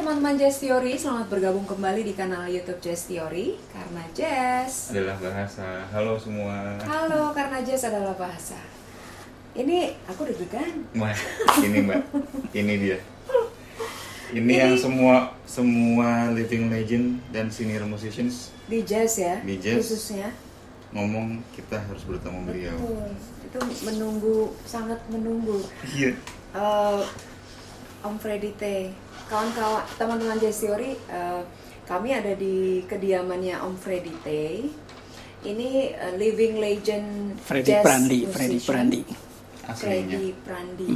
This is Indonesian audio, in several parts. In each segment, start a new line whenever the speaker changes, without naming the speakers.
teman-teman Jazz Theory, selamat bergabung kembali di kanal YouTube Jazz Theory. Karena Jazz
adalah bahasa. Halo semua.
Halo, karena Jazz adalah bahasa. Ini aku deg-degan.
Wah, ini Mbak, ini dia. Ini yang semua living legend dan senior musicians
Di Jazz ya,
Di Jazz.
khususnya.
ngomong kita harus bertemu beliau.
Betul. Itu menunggu, sangat menunggu.
Iya.
Om Freddy T, kawan-kawan, teman-teman Jazz Theory, kami ada di kediamannya Om Freddy T. Ini living legend
Freddy
jazz
Prandi,
musician.
Freddy Prandi.
Aslinya.
Freddy Prandi.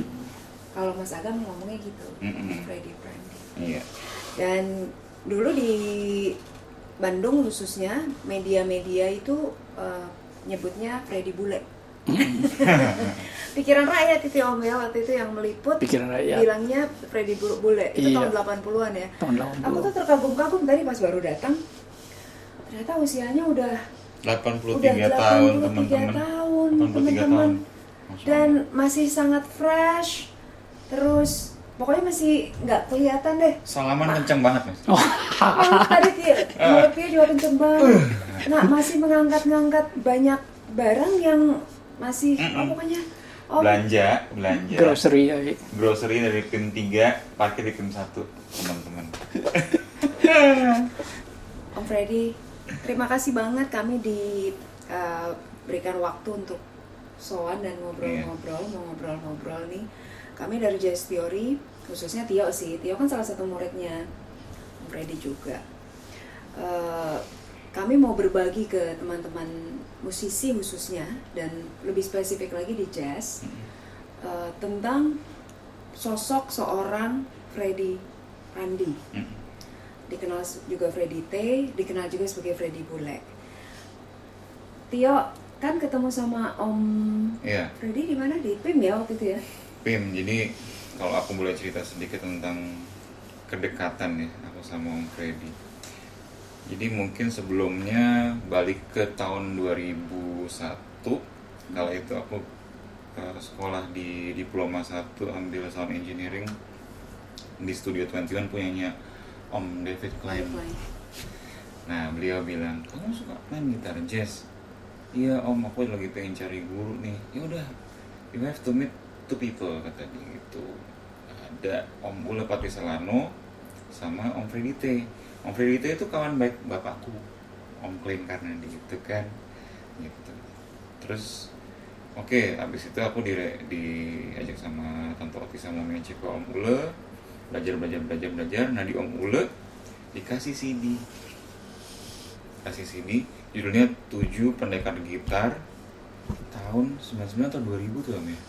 Kalau Mas Agam ngomongnya gitu, Freddy Prandi.
Iya.
Dan dulu di Bandung khususnya media-media itu nyebutnya Freddy Bule. Pikiran Rakyat itu Om ya, waktu itu yang meliput.
Pikiran Rakyat.
Bilangnya Freddy Bule. Itu
Iya.
tahun 80-an ya.
Tahun 80.
Aku tuh terkagum-kagum tadi pas baru datang. Ternyata usianya udah
83 tahun
83
teman-teman.
tahun,
83
teman-teman.
tahun. Masya
Dan
Allah.
masih sangat fresh. Terus pokoknya masih nggak kelihatan deh.
Salaman kenceng banget, Mas.
Oh,
Tadi mulutnya juga kenceng banget. Nah, masih mengangkat-ngangkat banyak barang yang masih pokoknya
Belanja.
grocery ya.
Grocery dari PIM 3, parkir di PIM 1, teman-teman.
Om Freddy, terima kasih banget kami diberikan waktu untuk sowan dan ngobrol-ngobrol, mau ngobrol-ngobrol nih. Kami dari Jazz Theory, khususnya Tio sih. Tio kan salah satu muridnya Om Freddy juga. Kami mau berbagi ke teman-teman musisi khususnya dan lebih spesifik lagi di jazz tentang sosok seorang Freddy Prandi. Dikenal juga Freddy T, dikenal juga sebagai Freddy Bule. Tio kan ketemu sama Om
Iya.
Freddy di mana? Di PIM ya waktu itu ya?
PIM, jadi kalau aku boleh cerita sedikit tentang kedekatan ya aku sama Om Freddy. Jadi mungkin sebelumnya balik ke tahun 2001, kala itu aku sekolah di Diploma 1 ambil sound engineering di Studio 21 punyanya Om David Klein. Nah, beliau bilang, "Kamu suka main gitar jazz?" "Iya Om, aku lagi pengen cari guru nih." "Ya udah, you have to meet two people," kata dia gitu. Ada Om Ule Patisalano sama Om Freddy T. Om Freddy T itu kawan baik bapakku, Om Klein Karnadi gitu kan. Gitu. Terus oke, abis itu aku diajak sama Tante Oti sama Om Ece ke Om Ule, belajar. Nah di Om Ule dikasih CD, judulnya 7 Pendekar Gitar tahun 99 atau 2000 tuh Om ya?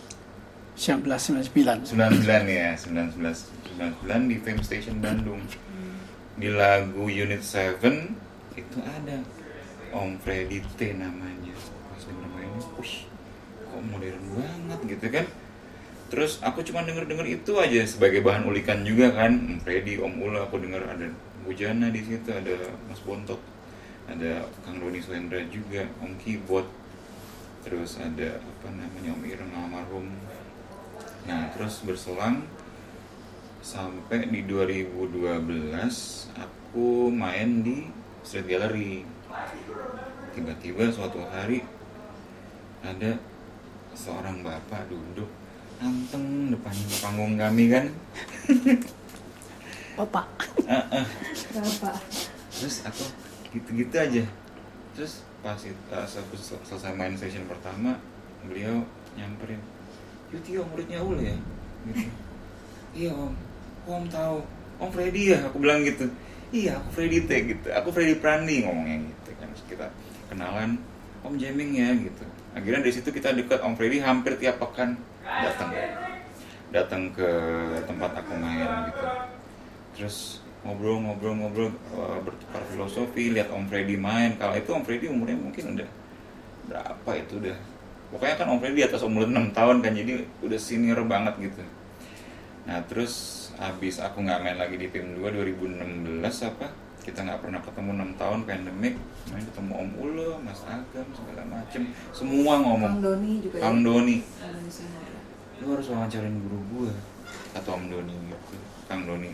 1999.
99 ya, 1999 di Fame Station Bandung. Di lagu Unit 7 itu ada Om Freddy T namanya. Pas denger mainnya, kok modern banget gitu kan. Terus aku cuma denger itu aja sebagai bahan ulikan juga kan. Om Freddy, Om Ula, aku denger ada Bujana di situ, ada Mas Bontot, ada Kang Doni Suhendra juga, Om Keyboard. Terus ada Om Ireng almarhum. Nah, terus berselang sampai di 2012 aku main di Street Gallery. Tiba-tiba suatu hari ada seorang bapak duduk anteng depan panggung kami kan.
Bapak.
Bapak.
Terus aku gitu-gitu aja. Terus pas aku selesai main session pertama, beliau nyamperin, "Tio muridnya Ule ya?" Gitu. "Iya Om, Om tahu, Om Freddy ya?" Aku bilang gitu. "Iya, aku Freddy T gitu, aku Freddy Prandi," ngomongnya gitu kan. Terus kita kenalan, "Om jamming ya?" gitu. Akhirnya dari situ kita dekat. Om Freddy hampir tiap pekan datang ke tempat aku main gitu. Terus ngobrol, bertukar filosofi, lihat Om Freddy main. Kalau itu Om Freddy umurnya mungkin udah berapa itu udah. Pokoknya kan Om Freddy di atas umur 6 tahun kan, jadi udah senior banget gitu. Nah terus abis aku nggak main lagi di PIM 2 2016 kita nggak pernah ketemu 6 tahun pandemik, main ketemu Om Ule, Mas Agam segala macem, semua ngomong.
Kang Doni juga
Kang
ya?
Doni,
Kang Doni Suhendra.
"Lu harus wawancarin guru gue," kata Om Doni gitu, Kang Doni.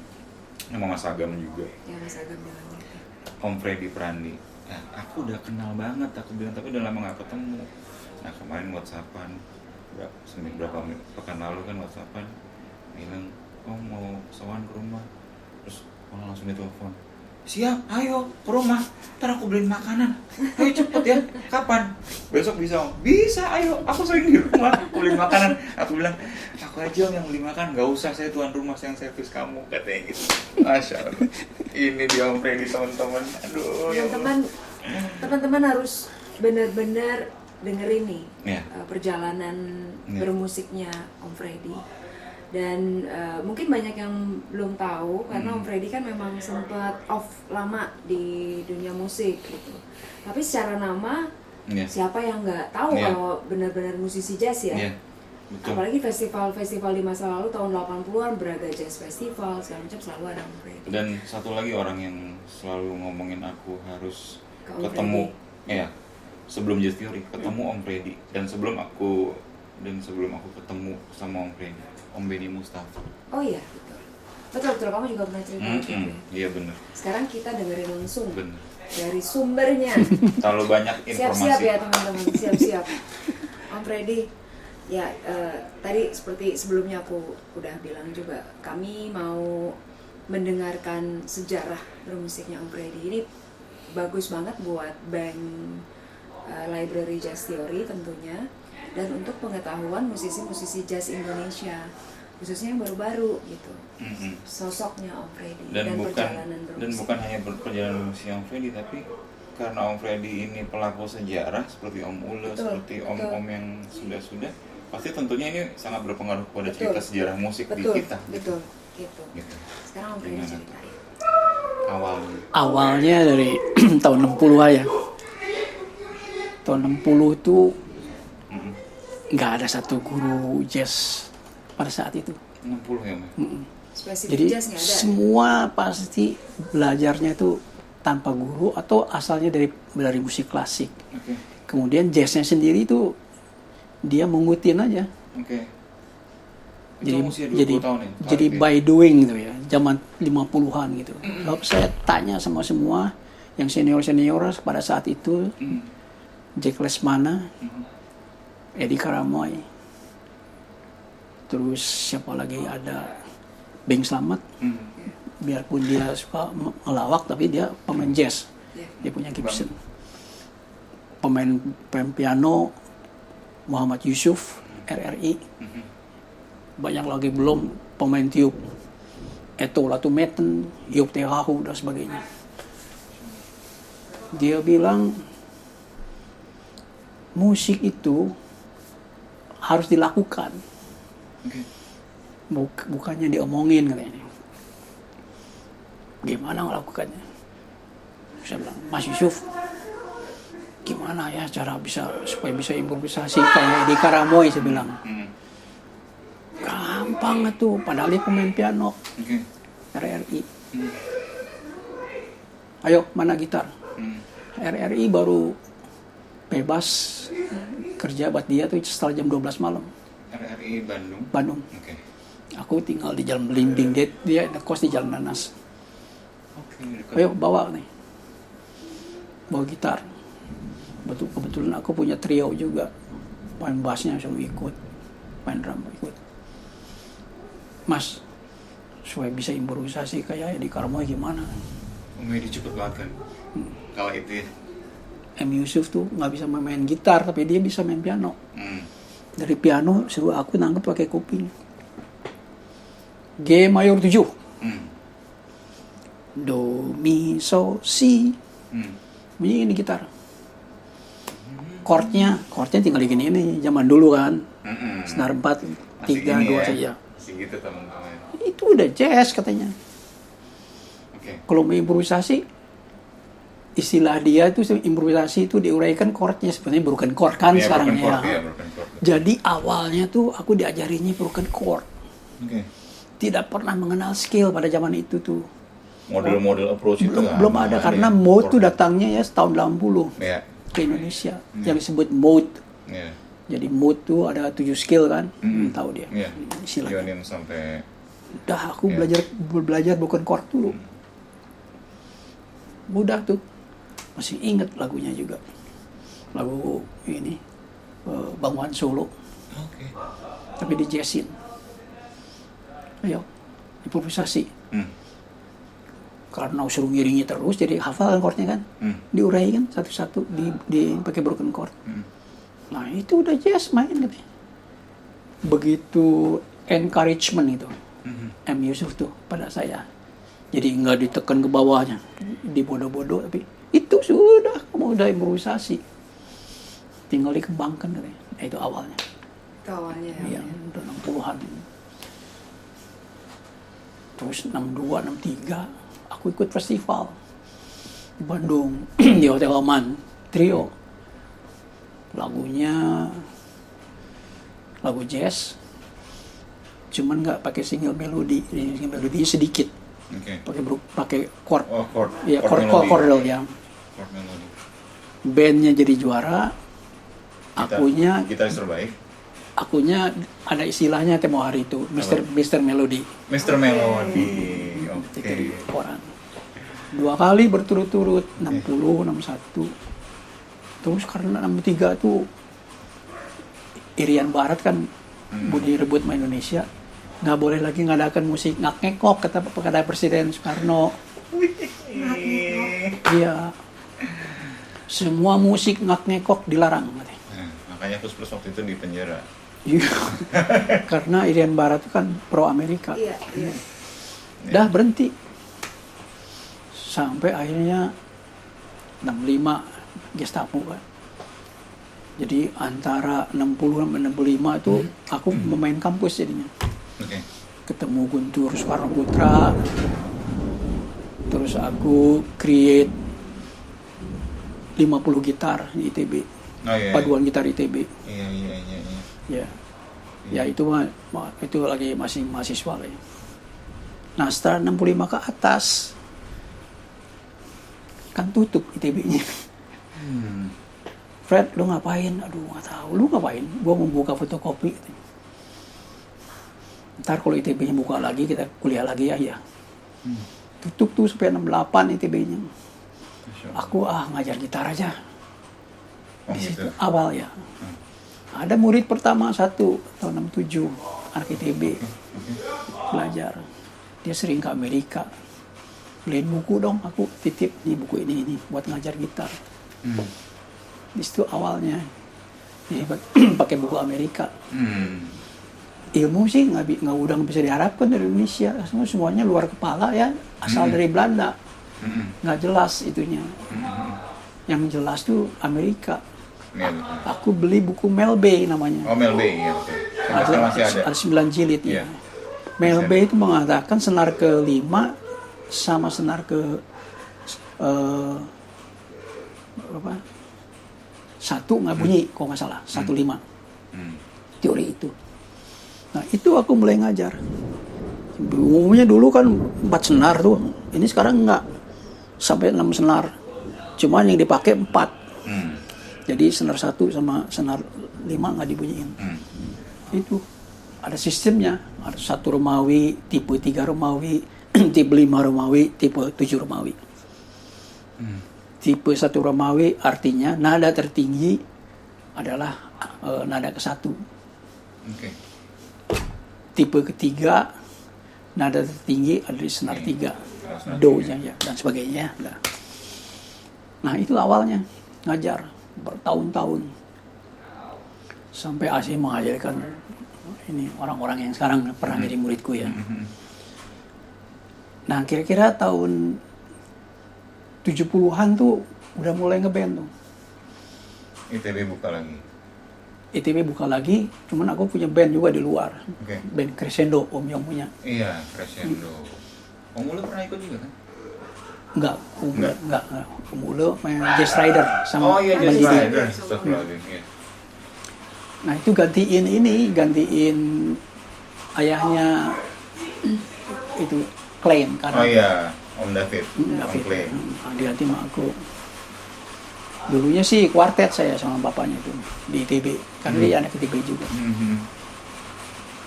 Nama Mas Agam juga.
Ya Mas Agam bilang gitu.
Om Freddy Prandi. Nah, aku udah kenal banget, aku bilang, tapi udah lama gak ketemu. Nah, kemarin WhatsAppan, berapa pekan lalu kan WhatsAppan, bilang, oh mau sowan ke rumah. Terus langsung ditelepon, siap, ayo ke rumah, ntar aku beliin makanan, ayo cepet ya, kapan? Besok bisa Om? Bisa, ayo, aku sering di rumah, aku beliin makanan. Aku bilang, aku aja Om yang beli makan, gak usah, saya tuan rumah, saya yang servis kamu, katanya gitu. Masya Allah, ini dia Om Freddy, teman-teman. Aduh, ya Allah.
Teman-teman harus benar-benar dengerin nih
Ya.
perjalanan
Ya.
bermusiknya Om Freddy. Dan mungkin banyak yang belum tahu karena Om Freddy kan memang sempat off lama di dunia musik gitu. Tapi secara nama
Ya.
siapa yang nggak tahu
Ya.
kalau benar-benar musisi jazz ya.
Ya, betul.
Apalagi festival-festival di masa lalu tahun 80-an, Braga Jazz Festival segala macam selalu ada Om Freddy.
Dan satu lagi orang yang selalu ngomongin aku harus
Ke Om
ketemu, ya sebelum Jazz Theory ketemu Om Freddy, dan sebelum aku ketemu sama Om Freddy, Om Benny Mustafa.
Oh iya, betul. Kamu juga pernah cerita gitu ya.
Iya benar.
Sekarang kita dengerin langsung
Benar.
dari sumbernya.
Terlalu banyak informasi.
Siap-siap ya teman-teman, siap-siap. Om Freddy, ya tadi seperti sebelumnya aku udah bilang juga, kami mau mendengarkan sejarah bermusiknya Om Freddy. Ini bagus banget buat bank Library Jazz Theory tentunya, dan untuk pengetahuan musisi-musisi jazz Indonesia, khususnya yang baru-baru gitu. Sosoknya Om Freddy dan perjalanan bermusik.
Dan bukan hanya perjalanan musik Om Freddy, tapi karena Om Freddy ini pelaku sejarah seperti Om Ule, seperti om-om yang sudah-sudah, pasti tentunya ini sangat berpengaruh pada cerita sejarah musik di kita.
Betul, gitu. Sekarang Om Freddy
Gimana
ceritain.
Awalnya dari tahun 60-an ya. Tahun 60 itu nggak ada satu guru jazz pada saat itu.
60 ya, Mas?
Spesifik
Jadi
jazz nggak ada.
semua pasti belajarnya itu tanpa guru atau asalnya dari musik klasik.
Oke.
Kemudian jazznya sendiri itu dia mengutin aja.
Oke. Itu usia 20
Jadi
tahun ya?
jadi by doing gitu ya, zaman 50-an gitu. Lalu saya tanya sama semua yang senior pada saat itu, Jack Lesmana, Eddie Karamoy, terus siapa lagi, ada Beng Slamet. Biarpun dia suka ngelawak tapi dia pemain jazz. Dia punya Gibson. Pemain piano Muhammad Yusuf, RRI. Banyak lagi belum pemain tiup, Eto Latumeten, Yop Tehahu dan sebagainya. Dia bilang musik itu harus dilakukan, bukannya diomongin katanya. Gimana melakukannya? Saya bilang, Mas Yusuf, gimana ya cara supaya bisa improvisasi kayak di Karamoy, saya bilang. Gampang tuh, padahal dia pemain piano, RRI. Ayo, mana gitar? RRI baru bebas kerja buat dia tuh setelah jam 12 malam.
RRI Bandung?
Bandung.
Oke.
Aku tinggal di Jalan Belimbing, dia kos di Jalan Nanas.
Oke,
Ayo bawa nih, bawa gitar. Kebetulan aku punya trio juga, main bassnya selalu ikut, main drum ikut. Mas, supaya bisa improvisasi kayak di Karamoy gimana?
Om Edi cepet banget kan? Kalau itu ya?
M. Yusuf tuh nggak bisa main gitar, tapi dia bisa main piano. Dari piano suruh aku nangkep pakai kuping. G mayor 7. Do, mi, so, si. Bunyi ini gitar. Chordnya tinggal gini ini, zaman dulu kan. Senar 4, 3, 2 saja.
Segitu teman-teman.
Itu udah jazz katanya. Kalau mau improvisasi, istilah dia itu improvisasi itu diuraikan chordnya, sebenarnya broken chord kan sekarang ya. Jadi awalnya tuh aku diajarinya broken chord. Tidak pernah mengenal scale pada zaman itu tuh.
Model-model approach itu
belum ada karena mode tuh datangnya ya tahun 80 ke Indonesia yang disebut mode. Jadi mode tuh ada 7 scale kan, tahu dia.
Ionian sampai
Udah aku belajar broken chord dulu. Udah tuh. Masih inget lagunya juga. Lagu ini Bangunan Solo.
Oke.
Tapi di jazzin. Ayo, improvisasi. Karena suruh ngiringi terus, jadi hafal kan chordnya kan. Diuraikan satu-satu, pakai broken chord. Nah itu udah jazz main gitu. Begitu encouragement itu. M. Yusuf tuh pada saya. Jadi nggak ditekan ke bawahnya, dibodoh-bodoh, tapi itu sudah, kamu udah improvisasi. Tinggal dikembangkan katanya. Nah, itu awalnya.
Itu awalnya.
Iya, udah 60-an. Terus 62, 63, aku ikut festival di Bandung, di Hotel Oman, trio. Lagunya lagu jazz, cuman nggak pakai single melodi, single melodinya sedikit. Pakai chord.
Oh, chord.
Iya, chord ya.
Chord melodi.
Bandnya jadi juara.
Gitaris terbaik.
Akunya ada istilahnya tempo hari itu, Mr. Melody.
Mr. Melody.
Oke. Orang. 2 kali berturut-turut, 60, 61. Terus karena 63 tuh Irian Barat kan Budi rebut sama Indonesia, nggak boleh lagi ngadakan musik ngak-ngekok, kata Presiden Soekarno. Iya, semua musik ngak-ngekok dilarang.
Makanya Plus waktu itu di penjara.
Iya, karena Irian Barat itu kan pro Amerika.
Iya.
Dah berhenti. Sampai akhirnya 65 Gestapo kan. Jadi antara 60 sampai 65 itu aku memain kampus jadinya. Ketemu Guntur Soekarno Putra. Terus aku create 50 gitar di ITB. Paduan gitar ITB. Iya. Ya itu lagi masih mahasiswa lah ya. Nah setelah 65 ke atas kan tutup ITB-nya. Fred, lu ngapain? Aduh, nggak tahu. Lu ngapain? Gua mau buka fotokopi. Ntar kalau ITB-nya buka lagi, kita kuliah lagi ya. Tutup tuh sampai 68 ITB-nya. Aku ngajar gitar aja. Di situ awal ya. Ada murid pertama tahun 67, anak ITB. Belajar. Dia sering ke Amerika. Beliin buku dong, aku titip nih buku ini buat ngajar gitar. Di situ awalnya. Jadi pakai buku Amerika. Ilmu sih udah nggak bisa diharapkan dari Indonesia. Semuanya luar kepala ya, asal dari Belanda. Nggak jelas itunya. Yang jelas tuh Amerika. Aku beli buku Mel Bay namanya.
Oh, Mel Bay, ya.
Ada 9 jilid ya. Mel Bay itu mengatakan senar ke-5 sama senar satu nggak bunyi, kok nggak salah, 1-5. Teori itu. Nah itu aku mulai ngajar. Umumnya dulu kan 4 senar tuh, ini sekarang nggak, sampai 6 senar. Cuman yang dipakai 4. Jadi senar 1 sama senar 5 nggak dibunyiin. Itu ada sistemnya, ada 1 Romawi, tipe 3 Romawi, tipe 5 Romawi, tipe 7 Romawi. Tipe 1 Romawi artinya nada tertinggi adalah nada ke-1. Tipe ketiga nada tertinggi adalah di senar 3, do-nya ya, dan sebagainya. Nah itu awalnya ngajar bertahun-tahun sampai Asyik mengajarkan ini orang-orang yang sekarang pernah jadi muridku ya. Nah kira-kira tahun 70-an tuh udah mulai ngeband tuh.
ITB buka lagi, cuman aku punya band juga di luar. Band Crescendo, Om Yong punya. Iya, Crescendo. Om Ule pernah ikut juga kan?
Enggak. Om Ule main Jazz Rider sama
Jazz Rider.
Nah itu gantiin ayahnya itu Klein karena
Om David. Klein.
Diganti sama aku. Dulunya sih kuartet saya sama bapaknya itu di ITB, karena dia anak ITB juga.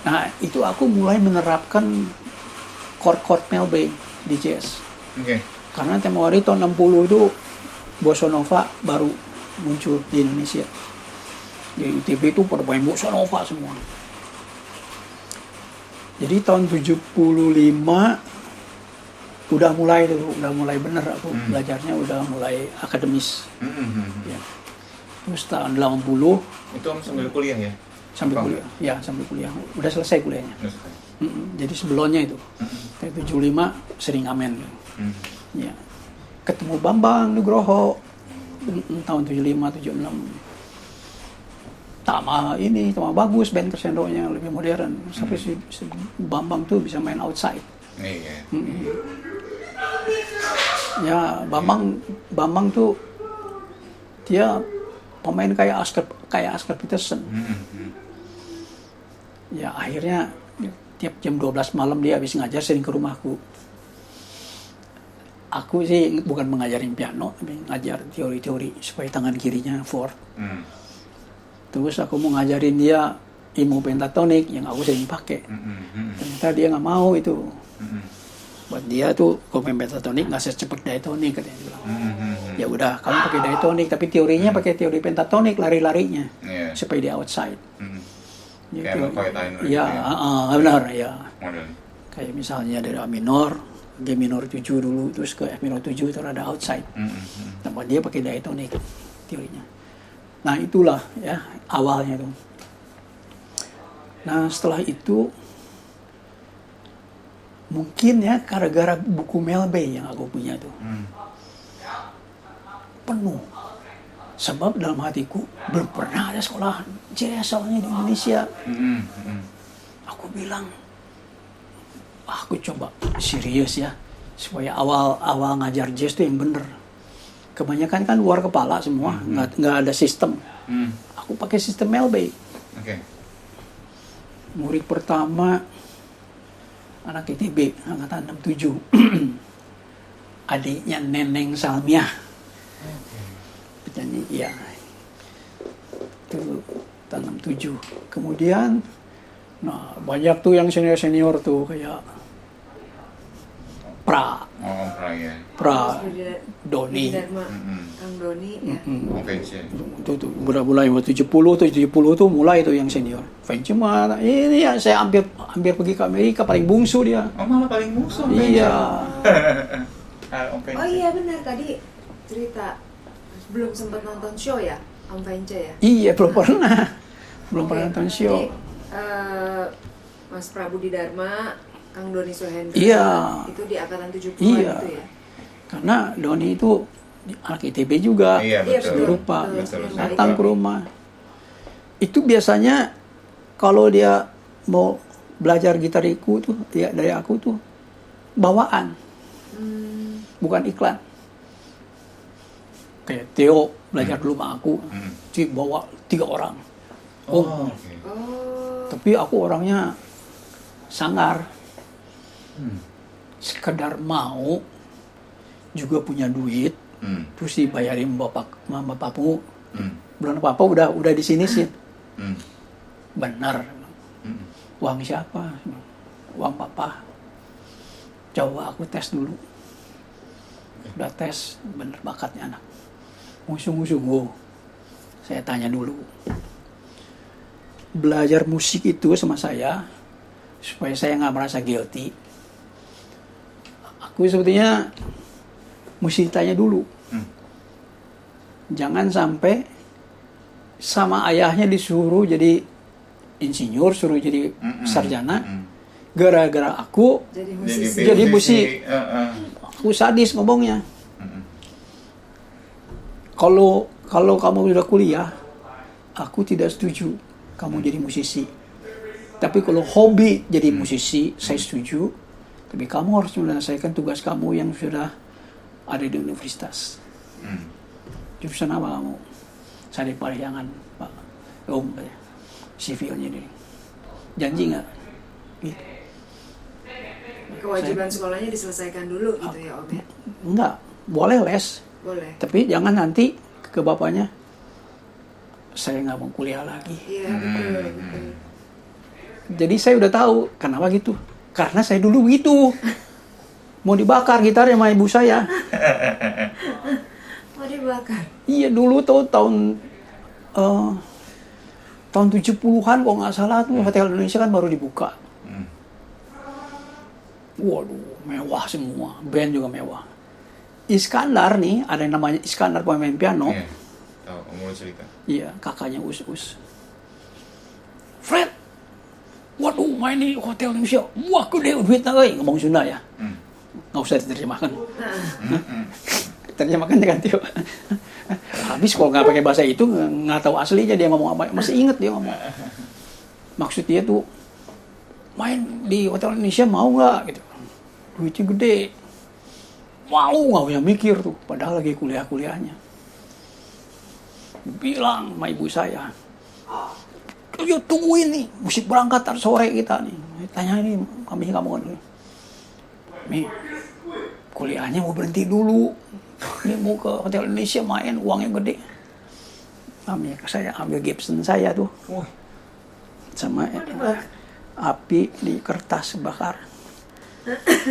Nah itu aku mulai menerapkan chord Melbain di jazz.
Oke.
Karena tempo hari tahun 60 itu bossa nova baru muncul di Indonesia. Di ITB itu pada main bossa nova semua. Jadi tahun 75 udah mulai bener aku belajarnya, udah mulai akademis. Ya. Terus tahun 80
Itu Om sambil kuliah ya?
sampai kuliah. Ya, sampai kuliah. Udah selesai kuliahnya. Jadi sebelumnya itu. Tahun 75 sering amen. Ya. Ketemu Bambang Nugroho tahun 75 76. Tama bagus band crescendo-nya lebih modern. Sampai si Bambang tuh bisa main outside.
Iya.
Ya, Bambang tuh dia pemain kayak Oscar Peterson. Ya, akhirnya tiap jam 12 malam dia habis ngajar sering ke rumahku. Aku sih bukan mengajarin piano, tapi ngajar teori-teori supaya tangan kirinya fourth. Terus aku mau ngajarin dia ilmu pentatonik yang aku sering pakai. Ternyata dia nggak mau itu. Buat dia tuh kalau main pentatonik nggak secepat diatonik katanya bilang. Ya udah, kamu pakai diatonik, tapi teorinya pakai teori pentatonik, lari-larinya supaya dia outside.
Kayak McCoy Tyner.
Ya, benar ya.
Modern.
Kayak misalnya dari A minor, G minor 7 dulu, terus ke F minor 7 itu ada outside. Nah, buat dia pakai diatonik teorinya. Nah, itulah ya awalnya tuh. Nah, setelah itu mungkin ya gara-gara buku Melbain yang aku punya tuh. Penuh. Sebab dalam hatiku belum pernah ada sekolah jazz soalnya di Indonesia. Aku bilang, aku coba serius ya supaya awal ngajar jazz tuh yang bener. Kebanyakan kan luar kepala semua, nggak ada sistem. Aku pakai sistem Melbain. Murid pertama anak ITB angkatan 67, adiknya Neneng Salmiah. Penyanyi, ya. Itu tahun 67. Kemudian, nah banyak tuh yang senior tuh kayak Pra, Doni,
Kang Doni, ya.
Itu udah mulai 70 tuh mulai tuh yang senior. Cuma ini ya saya hampir pergi ke Amerika, paling bungsu dia.
Oh, malah paling bungsu.
Iya.
Oh iya benar, tadi cerita belum sempat nonton show ya, Om Vence ya?
Iya, belum pernah nonton show.
Jadi, Mas Prabudi Dharma, Kang Doni Suhendra, itu di angkatan 70-an itu ya?
Karena Doni itu anak ITB juga, berupa datang ke rumah. Itu biasanya kalau dia mau belajar gitariku tuh, ya dari aku tuh bawaan, bukan iklan. Kayak Theo belajar dulu sama aku, dia bawa 3 orang. Tapi aku orangnya sangar. Sekedar mau juga punya duit, terus dibayarin bapakmu, bulan apa udah di sini sih, benar, uang siapa, uang papa, coba aku tes dulu, udah tes, bener bakatnya anak, sungguh-sungguh, saya tanya dulu, belajar musik itu sama saya, supaya saya nggak merasa guilty. Aku sebetulnya mesti tanya dulu. Jangan sampai sama ayahnya disuruh jadi insinyur, suruh jadi sarjana. Gara-gara aku jadi musik. Aku sadis ngomongnya. Kalau kamu udah kuliah, aku tidak setuju kamu jadi musisi. Tapi kalau hobi jadi musisi, saya setuju. Tapi kamu harus menyelesaikan tugas kamu yang sudah ada di universitas. Jurusan apa kamu? Saya di Parahyangan, Pak. Om, civilnya ini. Janji nggak? Gitu.
Kewajiban sekolahnya diselesaikan dulu gitu ya Om ya?
Enggak, boleh les.
Boleh.
Tapi jangan nanti ke bapaknya, saya nggak mau kuliah lagi.
Iya, betul.
Jadi saya udah tahu kenapa gitu. Karena saya dulu gitu. Mau dibakar gitar sama ibu saya.
Mau dibakar.
Iya dulu tuh tahun 70-an kalau nggak salah tuh Hotel Indonesia kan baru dibuka. Waduh, mewah semua. Band juga mewah. Iskandar nih, ada yang namanya Iskandar pemain piano.
Iya. Tahu, mau cerita.
Iya, kakaknya Us. Fred, waduh main di Hotel Indonesia. Wah gede duitnya, ngomong Sunda ya. Nggak usah diterjemahkan. Terjemahkan ganti. Habis kalau nggak pakai bahasa itu, nggak tahu aslinya dia ngomong apa. Masih inget dia ngomong. Maksud dia tuh, main di Hotel Indonesia mau nggak? Gitu. Duitnya gede. Mau nggak punya mikir tuh. Padahal lagi kuliahnya. Bilang sama ibu saya, yuk tungguin nih, mesti berangkat sore kita nih. Tanya ini, kami nggak mau dulu. Mi, kuliahnya mau berhenti dulu. Ini mau ke Hotel Indonesia main, uangnya gede. Saya ambil Gibson saya tuh. Sama api di kertas bakar.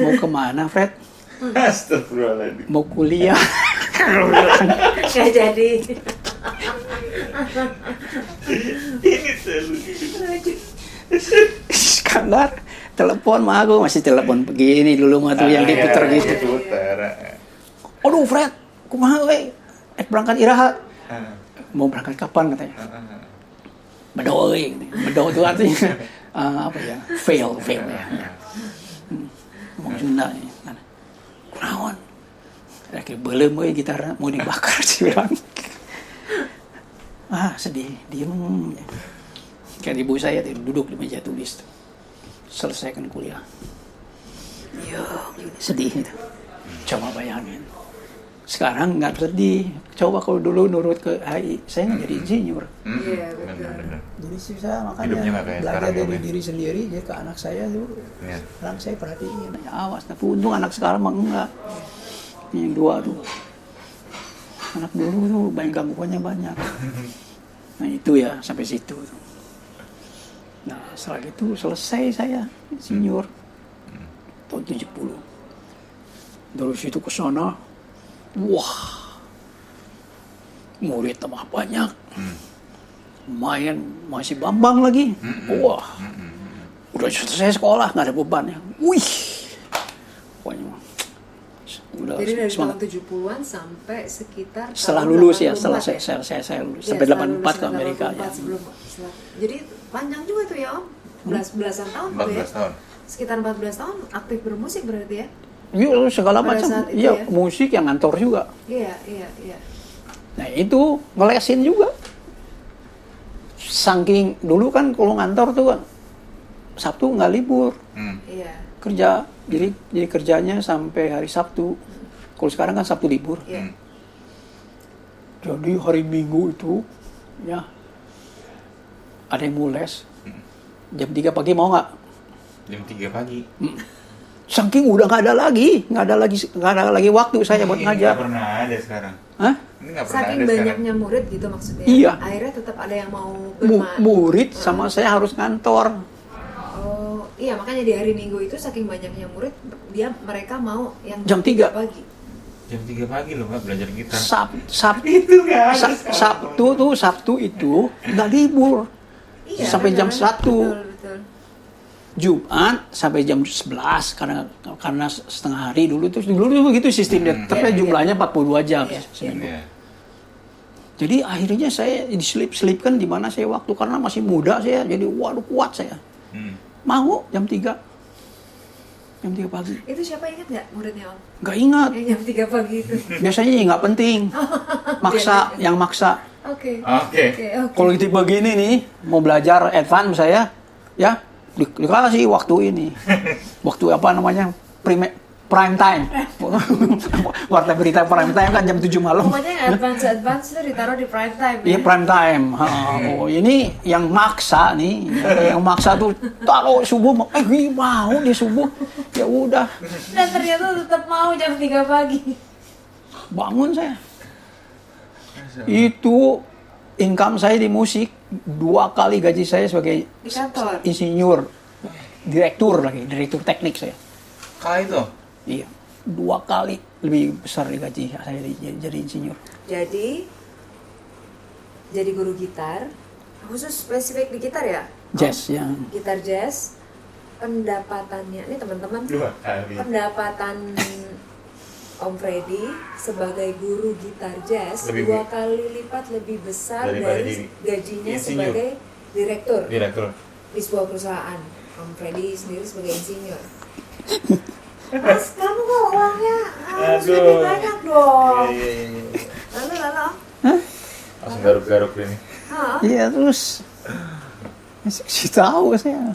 Mau kemana, Fred?
Astagfirullahaladzim.
Mau kuliah.
Nggak jadi.
Ini selalu.
Iskandar telepon sama aku, masih telepon begini dulu mah tuh yang diputer gitu.
Diputer.
Aduh Fred, kumaha we? Berangkat iraha. Mau berangkat kapan katanya? Bedo we. Bedo itu artinya apa ya? Fail ya. Ngomong Sunda nih. Kunaon? Lagi belum we gitar mau dibakar sih bilang. Sedih, diem. Kayak ibu saya duduk di meja tulis. Selesaikan kuliah. Iya, sedih itu. Coba bayangin. Sekarang nggak sedih. Coba kalau dulu nurut ke HI, saya nggak jadi insinyur.
Iya, betul.
Benar.
Jadi susah,
Hidupnya
makanya
nggak kayak
belajar
sekarang
dari
dong, ya.
diri sendiri. Jadi ke anak saya tuh,
Iya.
sekarang saya perhatiin. Ya, awas, tapi untung anak sekarang mah enggak. Yang dua tuh. Anak dulu tuh banyak gangguannya banyak. Nah itu ya, sampai situ tuh. Nah setelah itu selesai saya insinyur tahun 70. Dari situ ke sana, wah, murid tambah banyak, main masih Bambang lagi, wah, udah selesai sekolah nggak ada beban ya, wih, pokoknya udah
Jadi dari
semangat.
tahun 70-an sampai sekitar
Setelah
tahun
lulus ya,
84
setelah
ya?
saya lulus
Iya,
sampai
setelah
84
lulus
ke Amerika ya.
Jadi panjang juga tuh ya Om. Belasan tahun tuh ya.
14 tahun.
Sekitar 14 tahun aktif bermusik berarti ya?
Iya segala
Pada
macam.
saat itu
Iya
ya?
musik yang ngantor juga.
Iya.
Nah itu ngelesin juga. Saking dulu kan kalau ngantor tuh kan Sabtu nggak libur
Iya.
kerja. Jadi kerjanya sampai hari Sabtu. Kalau sekarang kan Sabtu libur.
Iya.
Jadi hari Minggu itu ya ada yang mau les. Jam 3 pagi mau nggak?
Jam 3 pagi.
Saking udah nggak ada lagi waktu saya buat
Ini
ngajar.
nggak pernah ada sekarang.
Hah?
Ini nggak pernah
Saking
ada sekarang.
banyaknya murid gitu maksudnya.
Iya.
Akhirnya tetap ada yang mau
Murid sama saya harus ngantor.
Oh, iya makanya di hari Minggu itu saking banyaknya murid, mereka mau yang
Jam 3
pagi.
Jam 3 pagi loh Pak belajar gitar.
Sabtu itu nggak libur.
Iya,
Sampai jam
benar.
1.
Betul.
Jumat sampai jam 11 karena setengah hari dulu begitu sistemnya. Tapi jumlahnya 42 jam seminggu.
Iya.
Jadi akhirnya saya diselip-selipkan di mana saya waktu karena masih muda saya. Jadi waduh kuat saya. Mau jam 3. Jam 3 pagi.
Itu siapa ingat nggak muridnya Om?
Nggak ingat.
Yang jam 3 pagi itu.
Biasanya nggak penting. Yang maksa.
Oke.
Kalau gitu begini nih, mau belajar advance saya, ya dikasih waktu ini. Waktu apa namanya? Prime time. Warta berita prime time kan jam 7 malam.
Pokoknya yang advance itu ditaruh di prime time.
Iya prime time. Oh, ini yang maksa nih. Yang maksa tuh taruh subuh, mau dia subuh. Ya udah.
Dan ternyata tetap mau jam 3 pagi.
Bangun saya. Itu income saya di musik 2 kali gaji saya sebagai
Di kantor.
insinyur. direktur teknik saya.
Kala itu?
Iya, 2 kali lebih besar gaji saya jadi insinyur.
Jadi guru gitar, khusus spesifik di gitar ya?
Jazz yang
Gitar jazz, pendapatannya, ini teman-teman,
2 kali.
pendapatan Om Freddy sebagai guru gitar jazz
Lebih
2 kali lipat lebih besar
daripada
dari gajinya
insinyur.
sebagai direktur
Direktur.
di sebuah perusahaan. Om Freddy sendiri sebagai insinyur. Mas, kamu kok uangnya harus
Aduh.
lebih banyak dong.
Iya.
Lalu Om?
Langsung garuk-garuk ini.
Hah?
iya terus kasih tahu saya.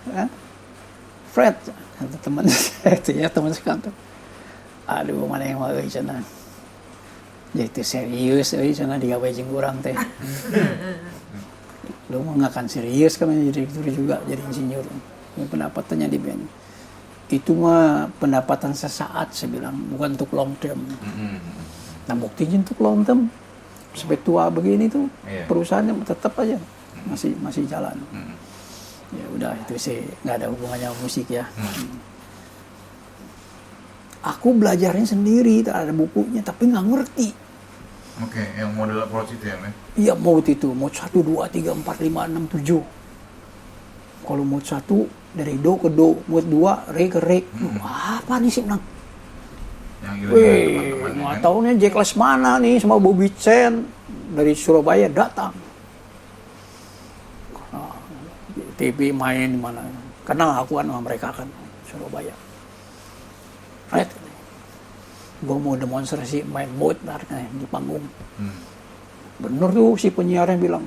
Hah? Fred, ada teman saya itu ya, teman sekantor. Aduh, mana yang mau ke sana? Jadi itu serius, sana digawe jeung urang teh. Lu mah nggak akan serius kan jadi direktur juga, jadi insinyur. Ini pendapatannya di band. Itu mah pendapatan sesaat, saya bilang, bukan untuk long term. Nah, buktinya untuk long term, sampai tua begini tuh,
Iya.
perusahaannya tetap aja masih jalan. Ya udah, itu sih nggak ada hubungannya sama musik ya. Aku belajarnya sendiri, tak ada bukunya, tapi nggak ngerti.
Oke, yang model approach itu ya, Men?
Iya, mode itu, mode 1, 2, 3, 4, 5, 6, 7. Kalau mode 1 dari do ke do, mode 2 re ke re. Apa nih sih, Nang?
Yang
Wih, nggak tahu nih Jack Lesmana nih sama Bobby Chen dari Surabaya datang. Nah, TV main di mana? Kenal aku kan sama mereka kan, Surabaya. Right? Gue mau demonstrasi main mode di panggung. Bener tuh si penyiarnya bilang,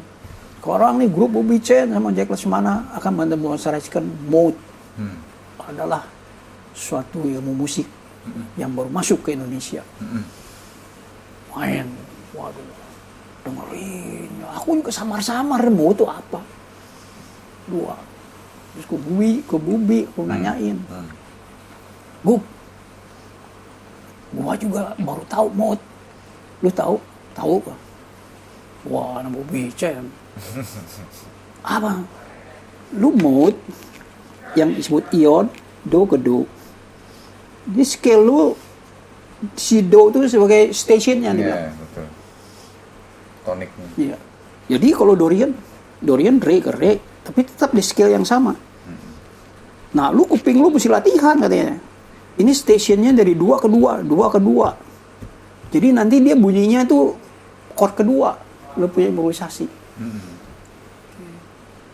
sekarang nih grup Bobby Chen sama Jack Lesmana akan mendemonstrasikan mode. Adalah suatu ilmu musik yang baru masuk ke Indonesia. Main, waduh, dengerin. Aku juga samar-samar, mau itu apa? 2. Terus ke Bubi, aku nanyain. Bub, gua juga baru tahu mod. Lu tahu? Tahu kan? Wah, nama Bubi Chen. Apa? Lu mod yang disebut ion, do ke do. Di scale lu si do itu sebagai stationnya nih.
Iya, betul. Toniknya.
Iya. Jadi kalau Dorian re ke re, tapi tetap di scale yang sama. Nah, lu kuping lu mesti latihan katanya. Ini stationnya dari 2 ke 2, 2 ke 2. Jadi nanti dia bunyinya tuh chord kedua. Lu punya improvisasi.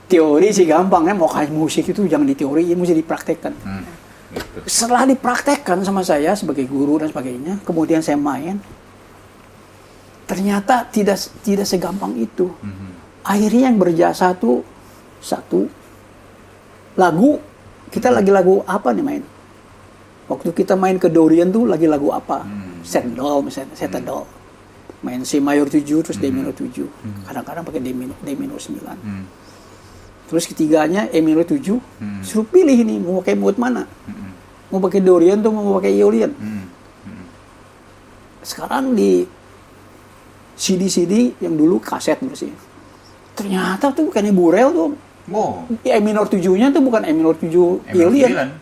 Teori sih gampang ya, mau kayak musik itu jangan diteoriin, mesti dipraktekkan.
Gitu.
Setelah dipraktekkan sama saya sebagai guru dan sebagainya, kemudian saya main, ternyata tidak segampang itu. Akhirnya yang berjasa tuh satu lagu, kita lagi lagu apa nih main? Waktu kita main ke Dorian tuh lagi lagu apa? Sendol misalnya, Setendol. Main C mayor 7 terus D minor 7. Kadang-kadang pakai D minor 9. Terus ketiganya E minor 7. Suruh pilih ini mau pakai mode mana? Mau pakai Dorian tuh mau pakai Aeolian. Sekarang di CD yang dulu kaset dulu sih. Ternyata tuh bukan Ibu Rel tuh.
Wow.
E minor 7-nya tuh bukan E minor 7 Aeolian.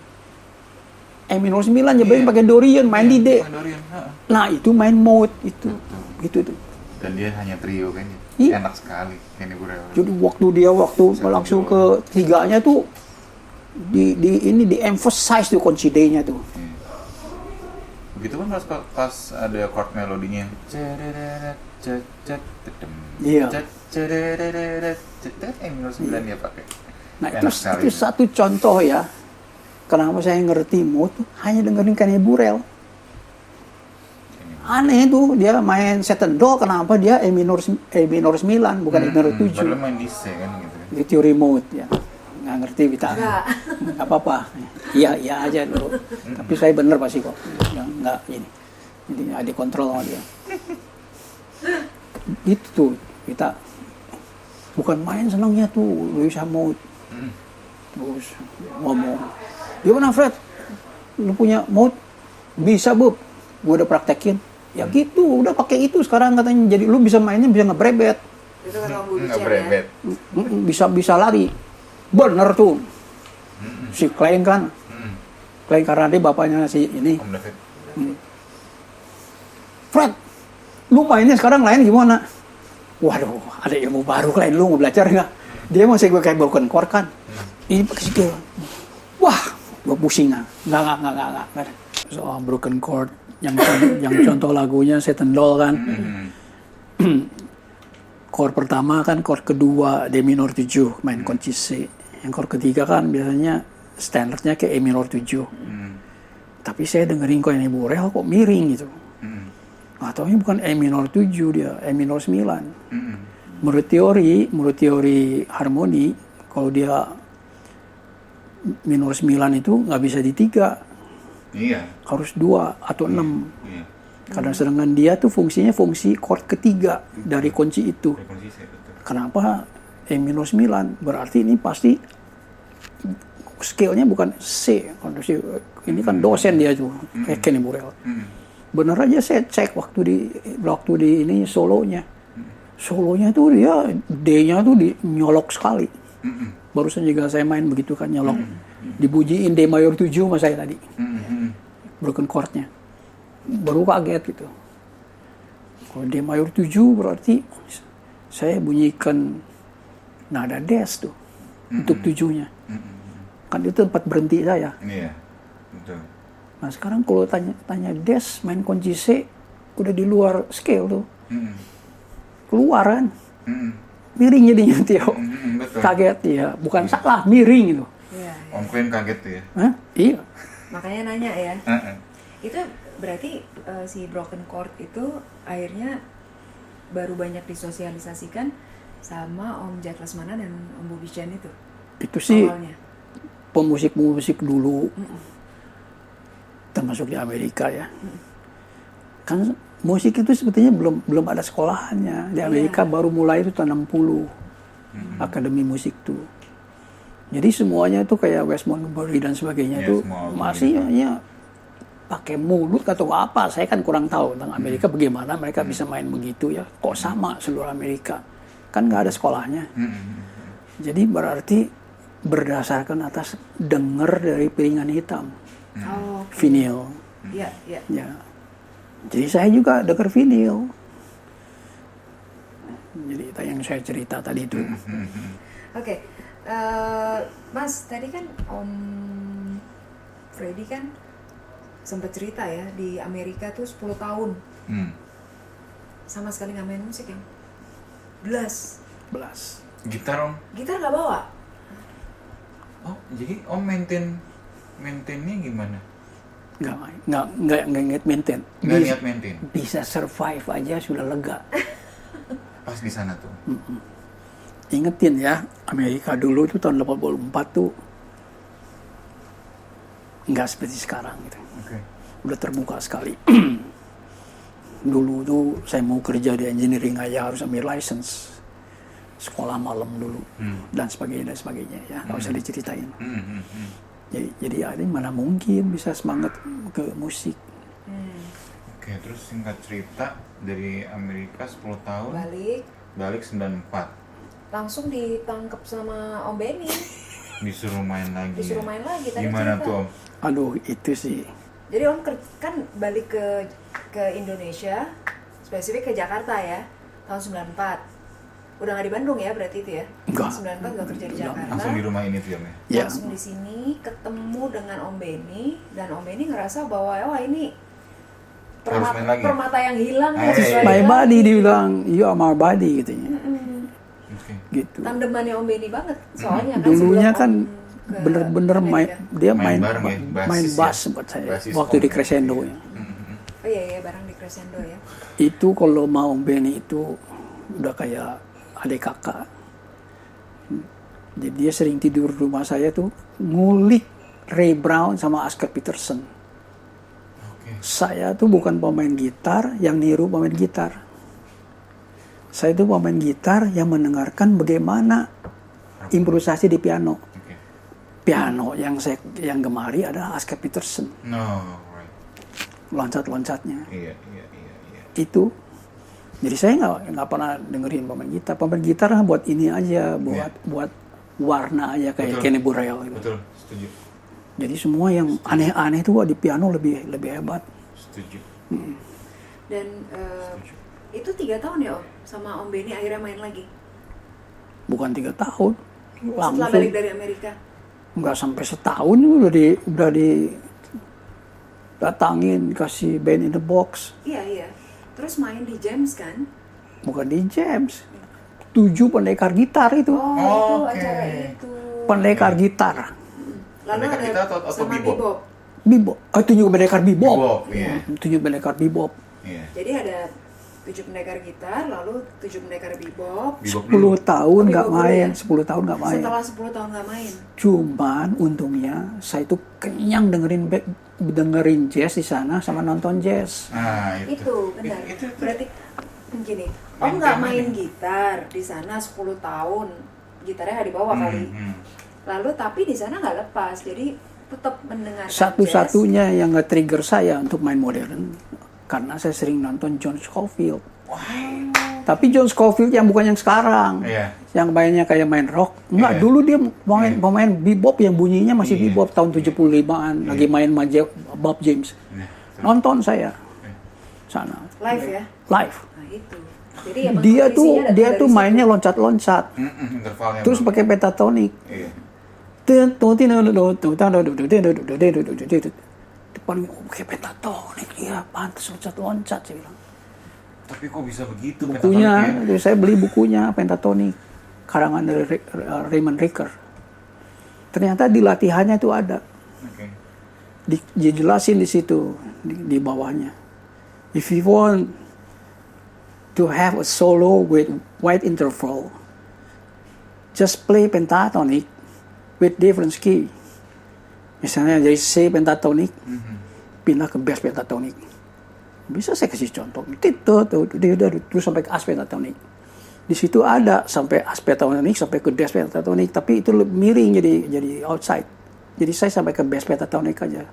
E minor 9 nyobain pakai Dorian, main di D.
Dorian.
Nah, itu main mode itu. Gitu tuh.
Dan dia hanya trio kan.
Iya.
Enak sekali Kenny Burrell.
Jadi waktu langsung ke tiganya tuh di emphasize tuh kunci D-nya tuh.
Begitu kan pas ada chord melodinya.
Iya.
minor 9 dia pakai.
Nah, itu satu contoh ya. Kenapa saya ngerti mode hanya dengerin Kenny Burrell. Aneh tuh, dia main Setendol, kenapa dia E minor 9, bukan E minor 7.
Padahal main di C kan gitu.
Di teori mode ya. Nggak ngerti kita. Nggak apa-apa. Iya aja dulu. Tapi saya bener pasti kok. Nggak ini. Jadi nggak dikontrol sama dia. Itu tuh, kita bukan main senangnya tuh, bisa mode. Terus ngomong, gimana Fred? Lu punya mode? Bisa, Bub. Gue udah praktekin. Ya gitu, udah pakai itu sekarang katanya. Jadi lu bisa mainnya bisa ngebrebet.
Itu kan Om Budi
Ngebrebet.
Bisa lari. Bener tuh. Si Klein kan, Klein karena dia bapaknya si ini.
Om David.
Fred, lu mainnya sekarang lain gimana? Waduh, ada ilmu baru Klein, lu mau belajar nggak? Dia masih gue kayak broken chord kan. Ini pakai skill. Wah, gue pusing ah. Nggak. Soal broken chord, yang contoh lagunya Satan Doll kan. Chord pertama kan chord kedua D minor 7 main kunci C. Yang chord ketiga kan biasanya standarnya kayak E minor 7. Tapi saya dengerin kok ini Burel kok miring gitu. Nggak taunya bukan E minor 7 dia, E minor 9. Menurut teori harmoni, kalau dia minor 9 itu nggak bisa di 3.
Iya.
Harus 2 atau 6.
Iya.
Karena sedangkan dia tuh fungsinya fungsi chord ketiga dari kunci itu.
Konsisten, betul.
Kenapa E minor 9? Berarti ini pasti scale-nya bukan C. Ini kan dosen dia tuh, kayak Kenny Burrell. Bener aja saya cek waktu di ini solonya. Solonya tuh dia D-nya tuh nyolok sekali. Barusan juga saya main begitu kan nyolok. Dibujiin D mayor 7 sama saya tadi. Broken chord-nya. Baru kaget gitu. Kalau D mayor 7 berarti saya bunyikan nada des tuh untuk 7-nya. Kan itu tempat berhenti saya.
Iya, betul.
Nah sekarang kalau tanya des main kunci C udah di luar scale tuh. Keluar kan. Miring jadinya Tio.
Betul.
Kaget ya, bukan salah, miring itu.
Iya, iya.
Om Klein kaget tuh ya.
Hah? Iya.
Makanya nanya ya. Itu berarti si broken chord itu akhirnya baru banyak disosialisasikan sama Om Jack Lesmana dan Om Bobby Chan itu.
Itu sih
Awalnya.
pemusik dulu, termasuk di Amerika ya. Kan musik itu sebetulnya belum ada sekolahannya. Di Amerika baru mulai itu tahun 60. Akademi musik tuh. Jadi semuanya itu kayak Wes Montgomery dan sebagainya tuh masih ya pakai mulut atau apa. Saya kan kurang tahu tentang Amerika bagaimana mereka bisa main begitu ya. Kok sama seluruh Amerika? Kan nggak ada sekolahnya. Jadi berarti berdasarkan atas denger dari piringan hitam. Vinyl.
Iya, iya.
Ya. Jadi saya juga denger vinyl. Jadi yang saya cerita tadi itu.
Oke. Mas, tadi kan Om Freddy kan sempat cerita ya di Amerika tuh 10 tahun. Sama sekali nggak main musik ya? Belas.
Gitar Om?
Gitar nggak bawa?
Oh, jadi Om maintainnya gimana?
Nggak inget maintain.
Nggak niat maintain?
Bisa survive aja sudah lega.
Pas di sana tuh?
Ingetin ya, Amerika dulu itu tahun 84 tuh nggak seperti sekarang gitu. Udah terbuka sekali. Dulu tuh saya mau kerja di engineering aja harus ambil license. Sekolah malam dulu dan sebagainya ya, nggak usah diceritain. Jadi ya ini mana mungkin bisa semangat ke musik.
Oke, terus singkat cerita dari Amerika 10 tahun balik 94
Langsung ditangkap sama Om Benny.
disuruh main lagi
Tadi
gimana
cerita.
tuh Om?
Aduh itu sih.
Jadi Om kan balik ke Indonesia, spesifik ke Jakarta ya, tahun 94. Udah nggak di Bandung ya berarti itu ya?
Enggak.
94 nggak kerja di Jakarta.
Langsung di rumah ini tuh ya?
Ya.
Langsung di sini ketemu dengan Om Benny, dan Om Benny ngerasa bahwa wah ini
Harus main lagi?
permata yang hilang
Ah,
harus
iya,
balik
My
lagi.
body dibilang, you are my body katanya.
Oke.
Gitu.
Tandemannya Om Benny banget soalnya kan.
Dulunya
sebelum
kan
Om ke
bener-bener dia
Main
main
bareng ya,
main
basis
bass
ya.
buat saya
Basis
waktu
Om.
di Crescendo ya.
Oh iya barang di Crescendo ya.
Itu kalau mau Benny itu udah kayak adik kakak. Jadi dia sering tidur di rumah saya tuh ngulik Ray Brown sama Oscar Peterson. Saya tuh bukan pemain gitar yang niru pemain gitar. Saya tuh pemain gitar yang mendengarkan bagaimana improvisasi di piano. Piano yang gemari adalah Oscar Peterson.
Right.
Loncat-loncatnya.
Iya.
Itu. Jadi saya nggak pernah dengerin pemain gitar. Pemain gitar buat ini aja, buat warna aja kayak
Betul.
Kenny Burrell gitu.
Betul, setuju.
Jadi semua yang aneh-aneh itu di piano lebih hebat.
Setuju.
Dan itu 3 tahun ya Om sama Om Benny akhirnya main lagi
Bukan 3 tahun,
setelah
langsung
balik dari Amerika.
nggak sampai setahun udah datangin kasih band in the box.
Iya. Terus main di James kan?
Bukan di James, 7 pendekar gitar itu,
Oh,
Oke.
itu acara itu.
pendekar gitar.
Lalu
Pendekar
ada
kita atau
sama
bebop?
bebop.
Bebop, 7 pendekar bebop.
Bebop, iya.
7 pendekar bebop.
Iya.
Jadi ada 7 pendekar gitar, lalu 7 pendekar bebop.
Bebop
10 tahun nggak
Bebop dulu
main,
ya?
10 tahun nggak main.
Setelah 10 tahun nggak main.
Cuman untungnya saya tuh kenyang dengerin jazz di sana sama nonton jazz.
Nah,
Itu benar.
Itu.
Berarti gini,
Main
Om nggak
piano
main
nih.
gitar di sana 10 tahun. Gitarnya nggak dibawa kali. Lalu tapi di sana nggak lepas, jadi tetap mendengarkan
Satu-satunya yang nge-trigger saya untuk main modern karena saya sering nonton John Scofield. Tapi John Scofield yang bukan yang sekarang,
Iya.
yang mainnya kayak main rock. Enggak,
Iya.
dulu dia pemain bebop yang bunyinya masih
Iya.
bebop tahun 75-an, lagi main sama Bob James.
Iya.
Nonton saya sana
live ya.
live.
Nah itu. Jadi emang
Dia
kondisinya datang
dia
dari
tuh
situ.
mainnya loncat-loncat,
Intervalnya.
terus pakai pentatonik.
Iya.
Paling pakai pentatonik, iya pantas loncat-loncat saya bilang.
Tapi kok bisa begitu?
Bukunya,
pentatonik ya?
saya beli bukunya pentatonik karangan dari Raymond Ricker. Ternyata di latihannya itu ada,
Oke.
dijelasin di situ di bawahnya. If you want to have a solo with wide interval, just play pentatonic with different key. Misalnya dari C pentatonic, pindah ke bass pentatonic. Bisa saya kasih contoh. Terus sampai ke as pentatonic. Di situ ada sampai as pentatonic, sampai ke bass pentatonic, tapi itu miring jadi outside. Jadi saya sampai ke bass pentatonic aja.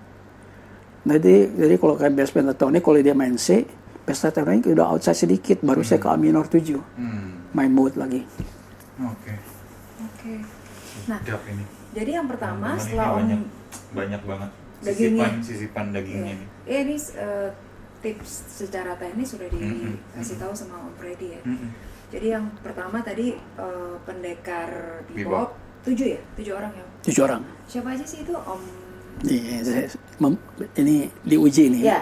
Jadi kalau kayak bass pentatonic, kalau dia main C, bass pentatonic udah outside sedikit, baru saya ke A minor 7. Main mode lagi.
Oke.
Oke. Nah,
Sedap ini.
jadi yang pertama
Teman-teman
setelah
ini
Om
banyak banget
Dagingnya.
sisipan dagingnya nih.
ini tips secara teknis sudah dikasih tahu sama Om Freddy ya. Jadi yang pertama tadi pendekar bebop 7 ya? 7 orang ya?
7 orang.
Siapa aja sih itu Om?
Ini diuji nih.
Ya,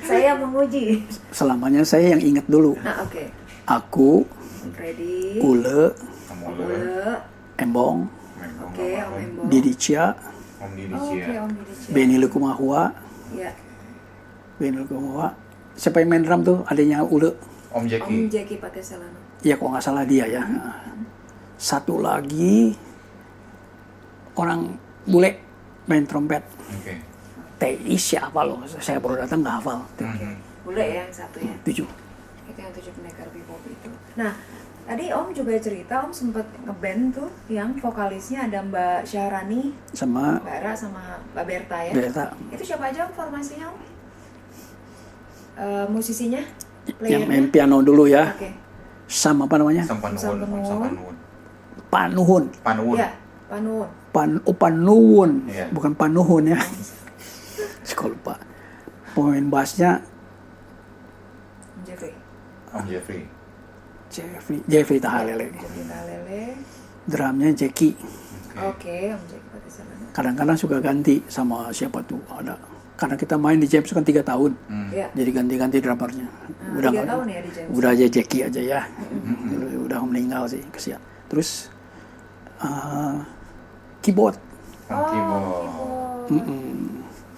saya menguji.
Selamanya saya yang ingat dulu.
Nah oke,
Aku,
Om Freddy,
Ule,
Kamu
Om
udah
Ule,
Embong,
oke Om Embong.
Didicia,
Om Didi
Oh, oke
Cia.
Om Didi.
Benny Likumahua,
Ya,
siapa yang main drum tuh? Adanya Ule.
Om
Om
Jackie.
Jackie Pateselano.
Ya kalau nggak salah dia ya. Satu lagi orang bule main trompet.
Oke.
TI siapa loh? Saya baru datang nggak hafal.
Boleh ya yang satu ya.
7.
Itu yang 7 pendekar bebop itu. Nah, tadi Om juga cerita Om sempet ngeband tuh yang vokalisnya ada Mbak Syahrani,
Sama
Mbak Ra sama Mbak Berta ya.
Berta
Itu siapa aja Om formasinya Om? Musisinya?
yang main
Playernya?
piano dulu ya.
Oke.
Sama apa namanya?
Sampanuun.
Sampanuun.
Sampanuun.
Panuhun.
Panuun.
Ya, Panuun.
Panuhun.
Iya.
Bukan Panuhun ya. Saya lupa. Pemain bassnya
Jeffrey.
Om Jeffrey.
Jeffrey Tahalele.
Kita Lele.
Drumnya Jackie.
Oke, Om Jackie Pateselano.
Kadang-kadang suka ganti sama siapa tuh ada. Karena kita main di James kan 3 tahun.
Ya.
Jadi ganti-ganti drummernya.
Nah, 3 tahun ya di James.
Udah aja Jackie aja ya. Udah meninggal sih kesian. Terus keyboard.
Om Keyboard.
keyboard.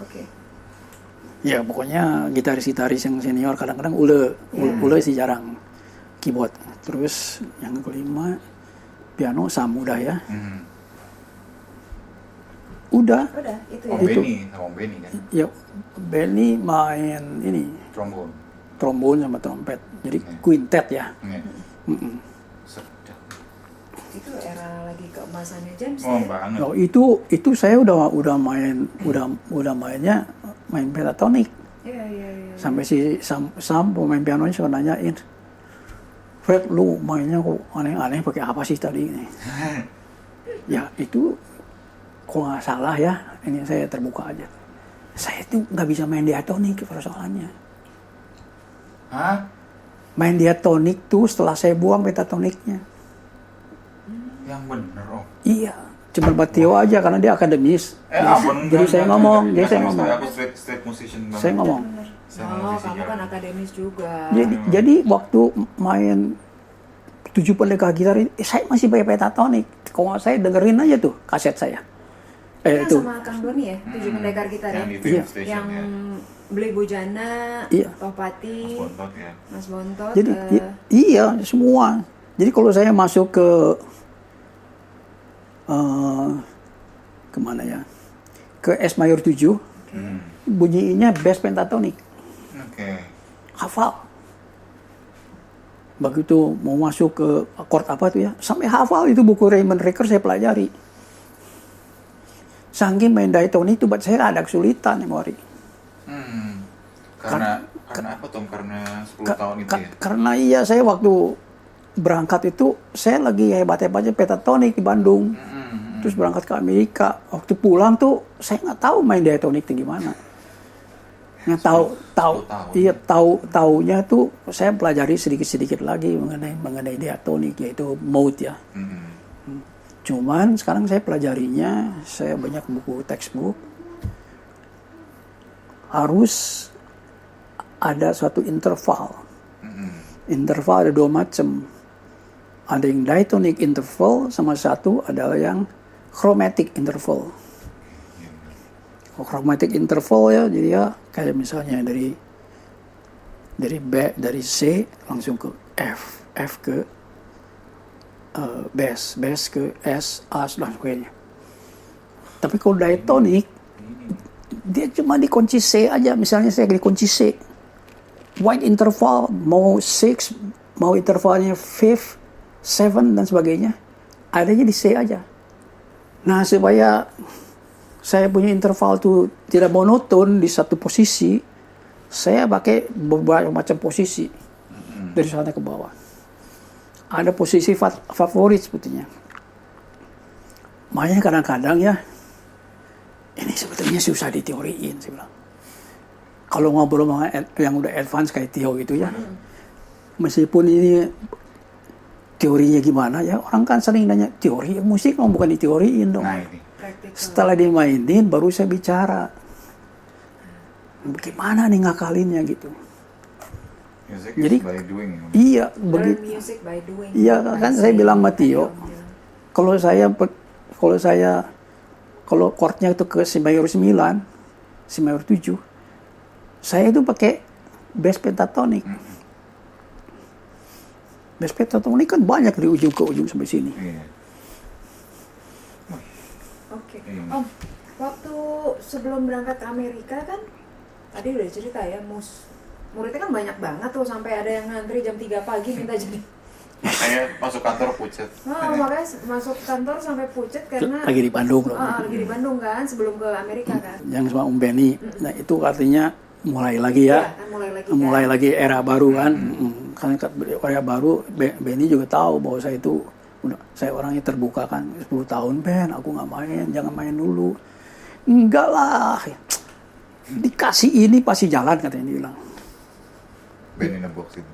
Oke.
Ya pokoknya gitaris-gitaris yang senior kadang-kadang Ule sih jarang keyboard. Terus yang kelima piano Sam udah ya. Udah.
Udah, itu
Om
ya.
Itu.
Benny, sama Om Benny kan.
Ya Benny main ini
Trombon.
trombon sama trompet. Jadi quintet ya.
Iya.
Mm-mm.
Sedap.
Itu era lagi keemasannya James
Oh,
ya.
banget.
Oh, itu saya udah mainnya main pentatonic.
Iya.
Sampai si Sam pemain pianonya suka nanyain, Fred lu mainnya kok aneh-aneh pakai apa sih tadi? Ya itu kalau nggak salah ya, ini saya terbuka aja. Saya tuh nggak bisa main diatonik persoalannya.
Hah?
Main diatonik tuh setelah saya buang pentatoniknya.
Yang bener Om.
Iya, cuma buat Tio aja karena dia akademis. Jadi saya ngomong, jadi saya ngomong.
Aku straight musician banget.
Saya ngomong.
Saya
Oh,
musisi
kamu
juga.
kan akademis juga.
Jadi waktu main 7 pendekar gitar ini, saya masih pakai pentatonik. Kalau saya dengerin aja tuh kaset saya.
Yang
Itu.
sama Kang Doni ya, 7 pendekar gitar ya.
Yang di film
Iya.
station
Yang
ya.
Beli Bujana,
Iya.
Tohpati,
Mas Bontot ya.
Mas Bontot.
Jadi iya semua. Jadi kalau saya masuk ke kemana ya? Ke S mayor 7, bunyinya bass pentatonik.
Oke.
Hafal. Begitu mau masuk ke chord apa tuh ya, sampai hafal itu buku Raymond Ricker saya pelajari. Saking main diatonic itu buat saya ada kesulitan memori.
Karena apa Tom? Karena 10 tahun itu ya?
Karena iya saya waktu berangkat itu saya lagi hebat-hebatnya pentatonik di Bandung. Terus berangkat ke Amerika. Waktu pulang tuh saya nggak tahu main diatonik itu gimana. Nggak taunya tuh saya pelajari sedikit-sedikit lagi mengenai diatonik, yaitu mode ya. Cuman sekarang saya pelajarinya, saya banyak buku textbook, harus ada suatu interval. Interval ada 2 macam. Ada yang diatonic interval, sama satu adalah yang chromatic interval. Chromatic interval ya, jadi ya kayak misalnya dari C langsung ke F ke bass ke S, A dan sebagainya. Tapi kalau diatonic dia cuma di kunci C aja, misalnya saya di kunci C. Wide interval mau 6, mau intervalnya 5, 7 dan sebagainya, adanya di C aja. Nah, supaya saya punya interval itu tidak monoton di satu posisi, saya pakai beberapa macam posisi dari sana ke bawah. Ada posisi favorit sebetulnya. Makanya kadang-kadang ya, ini sebetulnya susah diteoriin, saya bilang. Kalau ngobrol sama yang udah advance kayak Tio gitu ya, meskipun ini teorinya gimana ya, orang kan sering nanya teori musik, bukan diteoriin dong.
Nah ini.
Setelah dimainin baru saya bicara bagaimana nih ngakalinnya gitu.
Music
Jadi
is by doing.
iya
Learn
begitu.
music by doing.
Iya kan saya bilang sama Tio, kalau chordnya itu ke si mayor 9, si mayor 7, saya itu pakai bass pentatonik. Bass pentatonik kan banyak dari ujung ke ujung sampai sini.
Iya.
Oke. Om, waktu sebelum berangkat ke Amerika kan, tadi udah cerita ya, muridnya kan banyak banget tuh, sampai ada yang ngantri jam 3 pagi minta jadi.
Saya masuk kantor pucat.
Oh, makanya masuk kantor sampai pucet karena
Lagi di Bandung loh.
lagi di Bandung kan, sebelum ke Amerika kan.
Yang sama Om Benny, nah itu artinya mulai lagi ya.
Iya, kan
Mulai lagi era baru kan. Kan era baru, Benny juga tahu bahwa saya itu saya orangnya terbuka kan. 10 tahun Ben, aku nggak main, jangan main dulu. Enggak lah, dikasih ini pasti jalan katanya dia bilang.
Band in a box itu.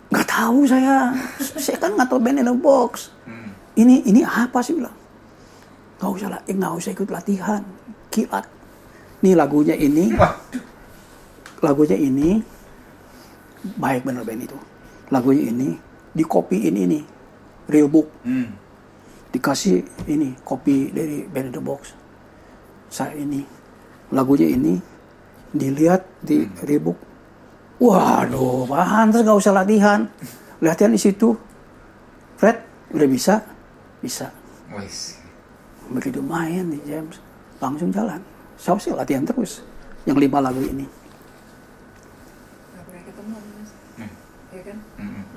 Nggak tahu saya kan nggak tahu band in a box. Ini apa sih bilang? Nggak usah ikut latihan, kilat. Nih lagunya ini baik bener band itu. Lagunya ini dikopiin ini real book, dikasih ini kopi dari band in the box. Saya ini lagunya ini dilihat di real book. Waduh, pantas nggak usah latihan di situ. Fred udah bisa.
Wes.
Begitu main di James langsung jalan. Saya sih latihan terus yang 5 lagu ini.
Gak pernah ketemu Mas. Ya kan?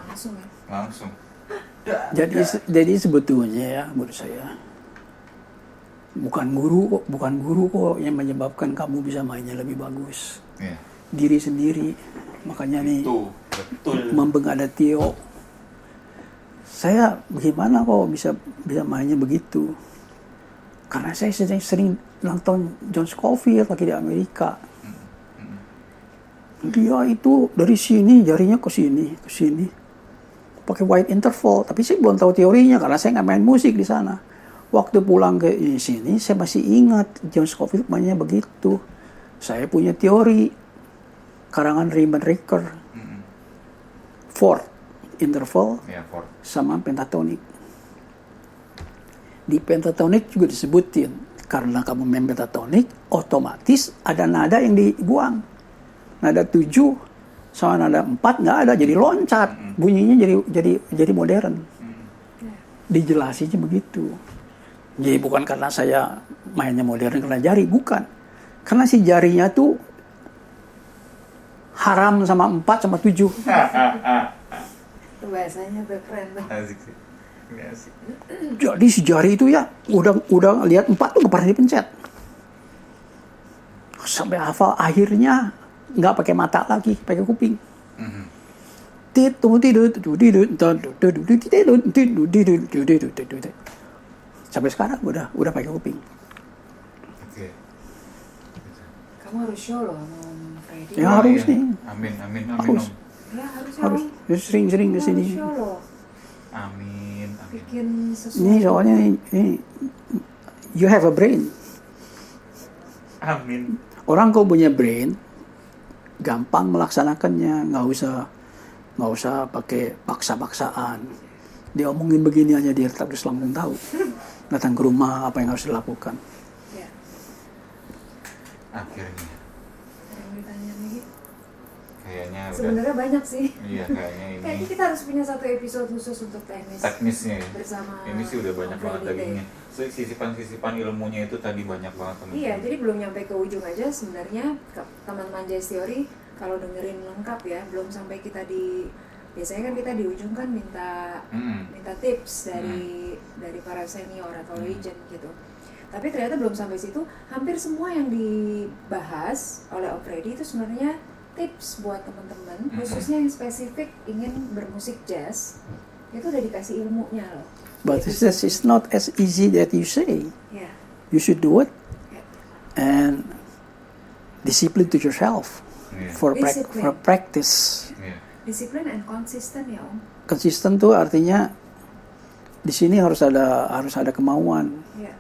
Langsung ya.
Langsung.
Jadi sebetulnya ya menurut saya bukan guru kok yang menyebabkan kamu bisa mainnya lebih bagus.
Iya.
Diri sendiri. Makanya nih
Betul.
mumpung ada Tio, saya bagaimana kok bisa mainnya begitu? Karena saya sering nonton John Scofield lagi di Amerika. Dia itu dari sini jarinya ke sini, pakai wide interval. Tapi saya belum tahu teorinya karena saya nggak main musik di sana. Waktu pulang ke sini, saya masih ingat John Scofield mainnya begitu. Saya punya teori karangan Raymond Ricker, fourth interval sama pentatonic. Di pentatonic juga disebutin karena kamu main pentatonic, otomatis ada nada yang dibuang. Nada 7 sama nada 4 nggak ada, jadi loncat, bunyinya jadi modern. Dijelasinnya begitu. Jadi bukan karena saya mainnya modern karena jari, bukan. Karena si jarinya tuh haram sama 4 sama 7.
Itu bahasanya keren tuh.
Asik sih. Ini asik.
Jadi si jari itu ya udah lihat 4 tuh nggak pernah dipencet. Sampai hafal akhirnya nggak pakai mata lagi, pakai kuping. Sampai sekarang udah pakai kuping.
Oke.
Kamu harus show loh sama Om Freddy.
Ya harus nih.
Amin
Harus.
Om.
Ya harus
Harus. Ya, sering-sering
Kamu
kesini.
harus show loh.
Amin.
Bikin sesuatu.
Ini soalnya ini, you have a brain.
Amin.
Orang kalau punya brain, gampang melaksanakannya, nggak usah pakai paksa-paksaan. Dia omongin begini aja dia terus langsung tahu. Datang ke rumah apa yang harus dilakukan.
Ya.
Akhirnya.
Ada yang ditanya lagi?
Kayaknya udah.
Sebenarnya banyak sih.
Iya kayaknya ini.
Kayaknya kita harus punya satu episode khusus untuk
Teknisnya ya.
bersama
Ini sih udah banyak
Om
banget
Freddy
dagingnya. Sisipan-sisipan ilmunya itu tadi banyak banget teman-teman.
Iya, jadi belum nyampe ke ujung aja sebenarnya teman-teman Jazz Theory kalau dengerin lengkap ya, belum sampai kita di biasanya kan kita di ujung kan minta tips dari para senior atau legend gitu. Tapi ternyata belum sampai situ, hampir semua yang dibahas oleh Om Freddy itu sebenarnya tips buat teman-teman, khususnya yang spesifik ingin bermusik jazz, itu udah dikasih ilmunya loh.
But it's not as easy that you say.
Yeah.
You should do it
Yeah.
and discipline to yourself
Iya.
for
Discipline.
practice.
Iya.
Disiplin and konsisten ya Om.
Konsisten tuh artinya di sini harus ada kemauan.
Yeah.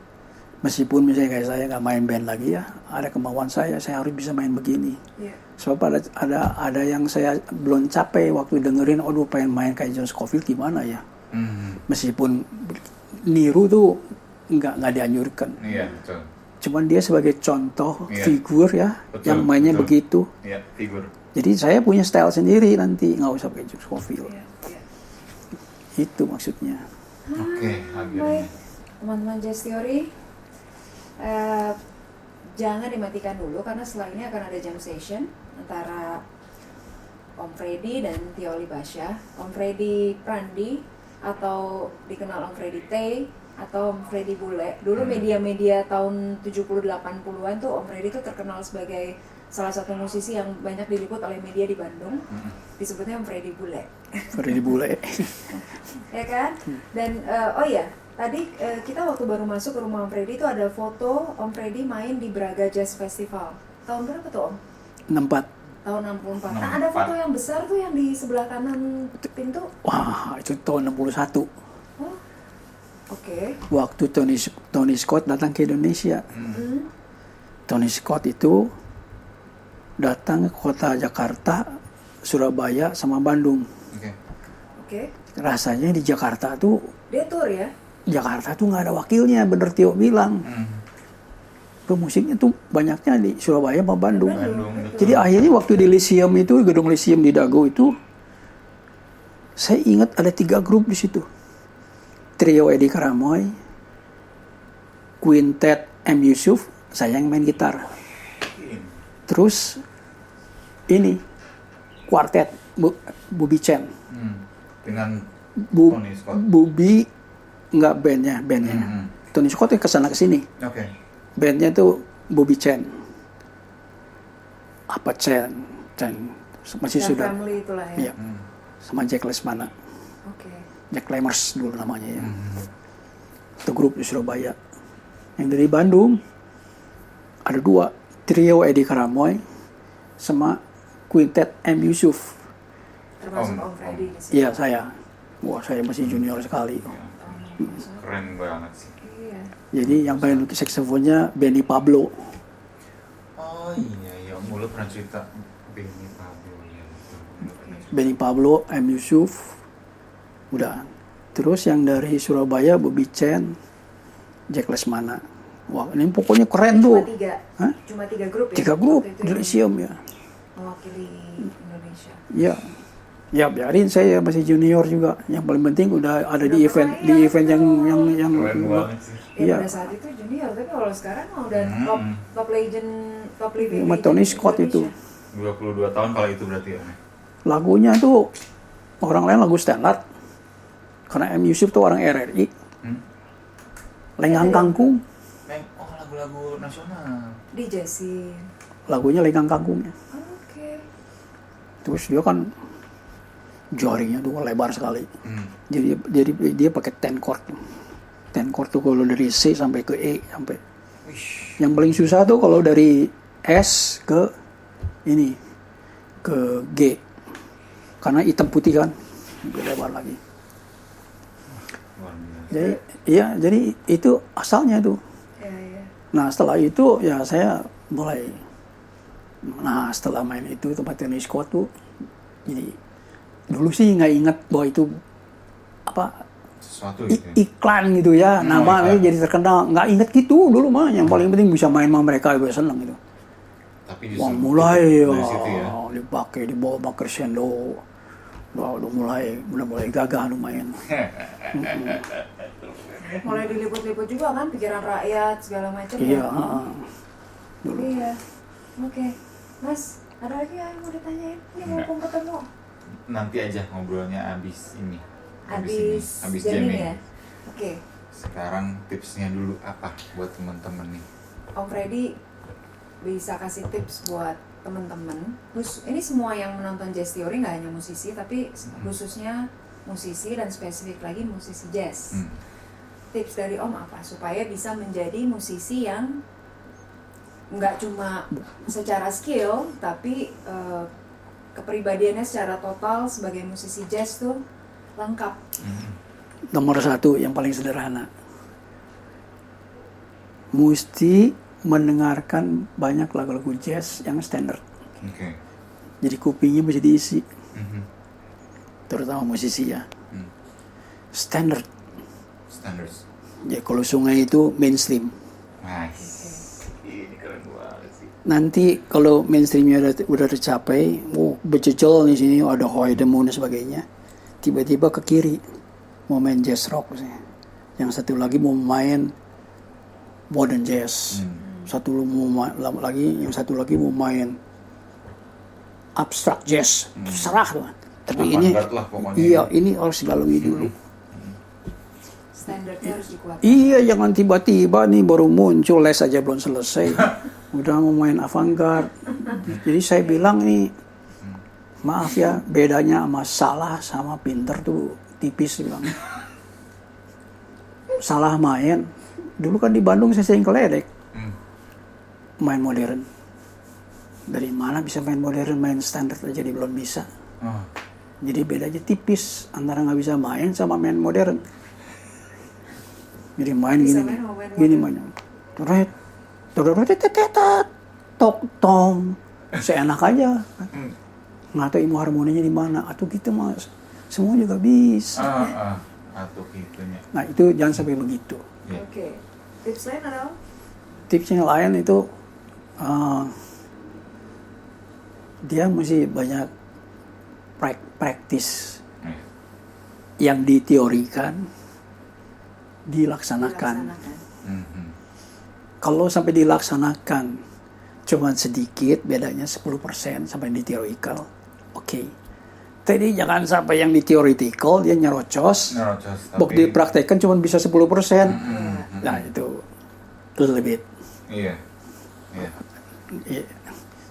Meskipun misalnya kayak saya nggak main band lagi ya, ada kemauan saya harus bisa main begini.
Yeah.
Sebab ada yang saya belum capai waktu dengerin, aduh pengen main kayak John Scofield gimana ya. Meskipun niru tuh nggak dianjurkan.
Iya betul.
Cuman dia sebagai contoh
Iya.
figur ya,
Betul,
yang mainnya
betul.
begitu.
Iya figur.
Jadi saya punya style sendiri nanti, nggak usah kayak John Scofield.
Yeah. Yeah.
Itu maksudnya.
Oke akhirnya.
Baik, teman-teman Jazz Theory, jangan dimatikan dulu karena setelah ini akan ada jam session antara Om Freddy dan Tioli Basya. Om Freddy Prandi atau dikenal Om Freddy Tay atau Om Freddy Bule. Dulu media-media tahun 70-80-an tuh Om Freddy tuh terkenal sebagai salah satu musisi yang banyak diliput oleh media di Bandung. Disebutnya Om Freddy Bule.
Freddy Bule.
Ya kan? Dan oh iya, tadi kita waktu baru masuk ke rumah Om Freddy itu ada foto Om Freddy main di Braga Jazz Festival. Tahun berapa tuh Om?
64.
Tahun 64. Nah, ada foto yang besar tuh yang di sebelah kanan pintu.
Wah, itu tahun 61.
Oh. Oke.
Waktu Tony Scott datang ke Indonesia. Tony Scott itu datang ke kota Jakarta, Surabaya, sama Bandung.
Oke.
Rasanya di Jakarta tuh,
Dia tour ya?
Jakarta tuh nggak ada wakilnya, bener Tio bilang. Pemusiknya tuh banyaknya di Surabaya sama Bandung. Jadi akhirnya waktu di Lyceum itu, gedung Lyceum di Dago itu, saya ingat ada 3 grup di situ. Trio Edi Karamoy, Quintet M. Yusuf, saya yang main gitar. Terus ini kuartet Bubi Chen.
Dengan
Bu,
Tony Scott.
Bubi nggak bandnya. Tony Scott kesana kesini.
Oke.
Bandnya tuh Bubi Chen. Apa Chen masih
Dan
sudah.
family itulah ya.
Iya. Sama Jack Lesmana.
Oke.
Jack Lammers dulu namanya ya. Itu grup di Surabaya. Yang dari Bandung ada 2, trio Edi Karamoy sama quintet M. Yusuf.
Termasuk Om Freddy di sini.
Iya, saya. Wah, saya masih junior sekali.
Keren banget sih.
Iya.
Jadi yang main saksofonnya Benny Pablo.
Oh iya, Om Ulu pernah cerita Benny Pablo ya.
Benny Pablo, M. Yusuf. Udah. Terus yang dari Surabaya Bobby Chen, Jack Lesmana. Wah, ini pokoknya keren tuh. Hah?
Cuma 3 grup ya?
3 grup
Waktu itu
di
yang
Lyceum ya.
mewakili Indonesia.
Ya. Ya biarin, saya masih junior juga. Yang paling penting udah ada di event yang
Keren banget sih.
Ya,
Iya.
pada saat itu junior, tapi kalau sekarang udah top legend, top living
Sama
legend
Tony Scott itu.
Indonesia.
22 tahun kalau itu berarti ya.
Lagunya tuh orang lain lagu standar. Karena M. Yusuf tuh orang RRI. Lenggang Kangkung.
Oh, lagu-lagu nasional.
Di Jesse.
Lagunya Lenggang Kangkungnya.
Oke.
Terus dia kan jarinya tuh lebar sekali. Jadi dia pakai 10 chord. 10 chord tuh kalau dari C sampai ke E sampai. Yang paling susah tuh kalau dari S ke ini ke G. Karena hitam putih kan. Lebih lebar lagi.
Luar biasa.
Jadi itu asalnya tuh.
Ya.
Nah setelah itu ya saya mulai. Nah setelah main itu tempat tenis court tuh, jadi dulu sih nggak ingat bahwa itu apa
Sesuatu gitu. Ya.
iklan gitu ya, namanya
iklan.
jadi terkenal. Nggak ingat gitu dulu mah. Yang paling penting bisa main sama mereka, gue seneng gitu.
Tapi
Wah
justru
mulai
dari situ ya.
dipakai dibawa sama crescendo. Udah mulai gagah lumayan.
Mulai diliput-liput juga kan, pikiran rakyat segala macam.
Iya.
Ya?
Dulu.
Iya. Oke. Mas, ada lagi yang mau ditanyain? Ini mumpung ketemu.
Nanti aja ngobrolnya abis ini.
Habis
Habis
jamming
jamming.
ya? Oke.
Sekarang tipsnya dulu apa buat teman-teman nih?
Om Freddy bisa kasih tips buat teman-teman. Ini semua yang menonton jazz theory nggak hanya musisi, tapi khususnya musisi dan spesifik lagi musisi jazz. Tips dari Om apa supaya bisa menjadi musisi yang nggak cuma secara skill, tapi kepribadiannya secara total sebagai musisi jazz tuh lengkap.
Nomor 1 yang paling sederhana. Mesti mendengarkan banyak lagu-lagu jazz yang standar.
Oke.
Jadi kupingnya mesti diisi. Terutama musisi ya. Standard.
Standards.
Ya kalau sungai itu mainstream.
Nice. Ini keren banget sih.
Nanti kalau mainstreamnya udah tercapai, berjejol di sini ada Hoy Demo dan sebagainya. Tiba-tiba ke kiri mau main jazz rock sih. Yang satu lagi mau main modern jazz. Yang satu lagi mau main abstract jazz. Serah tuh. Tapi ini
Lah, pokoknya.
iya, ini harus dilalui dulu.
Standarnya harus dikuatkan.
Iya, jangan tiba-tiba nih baru muncul les aja belum selesai. Udah mau main avant-garde. Jadi saya bilang nih, maaf ya, bedanya sama salah sama pinter tuh tipis bilang. Salah main. Dulu kan di Bandung saya sering keledek. Main modern. Dari mana bisa main modern, main standar aja dia belum bisa. Jadi bedanya tipis antara nggak bisa main sama main modern. Jadi main
Bisa
gini,
main sama main
gini
modern.
main. Tok tong, seenak aja. Nggak tahu ilmu harmoninya di mana. Atau gitu mas, semua juga bisa.
Atau gitunya.
Nah itu jangan sampai begitu.
Oke. Tips lain ada Om?
Tips yang lain itu dia mesti banyak praktis yang diteorikan, dilaksanakan. Kalau sampai dilaksanakan cuman sedikit, bedanya 10% sampai yang diteorikal, oke. Tadi jangan sampai yang diteoritikal dia nyerocos, bok dipraktekkan cuma bisa 10%. Nah itu little bit.
Iya.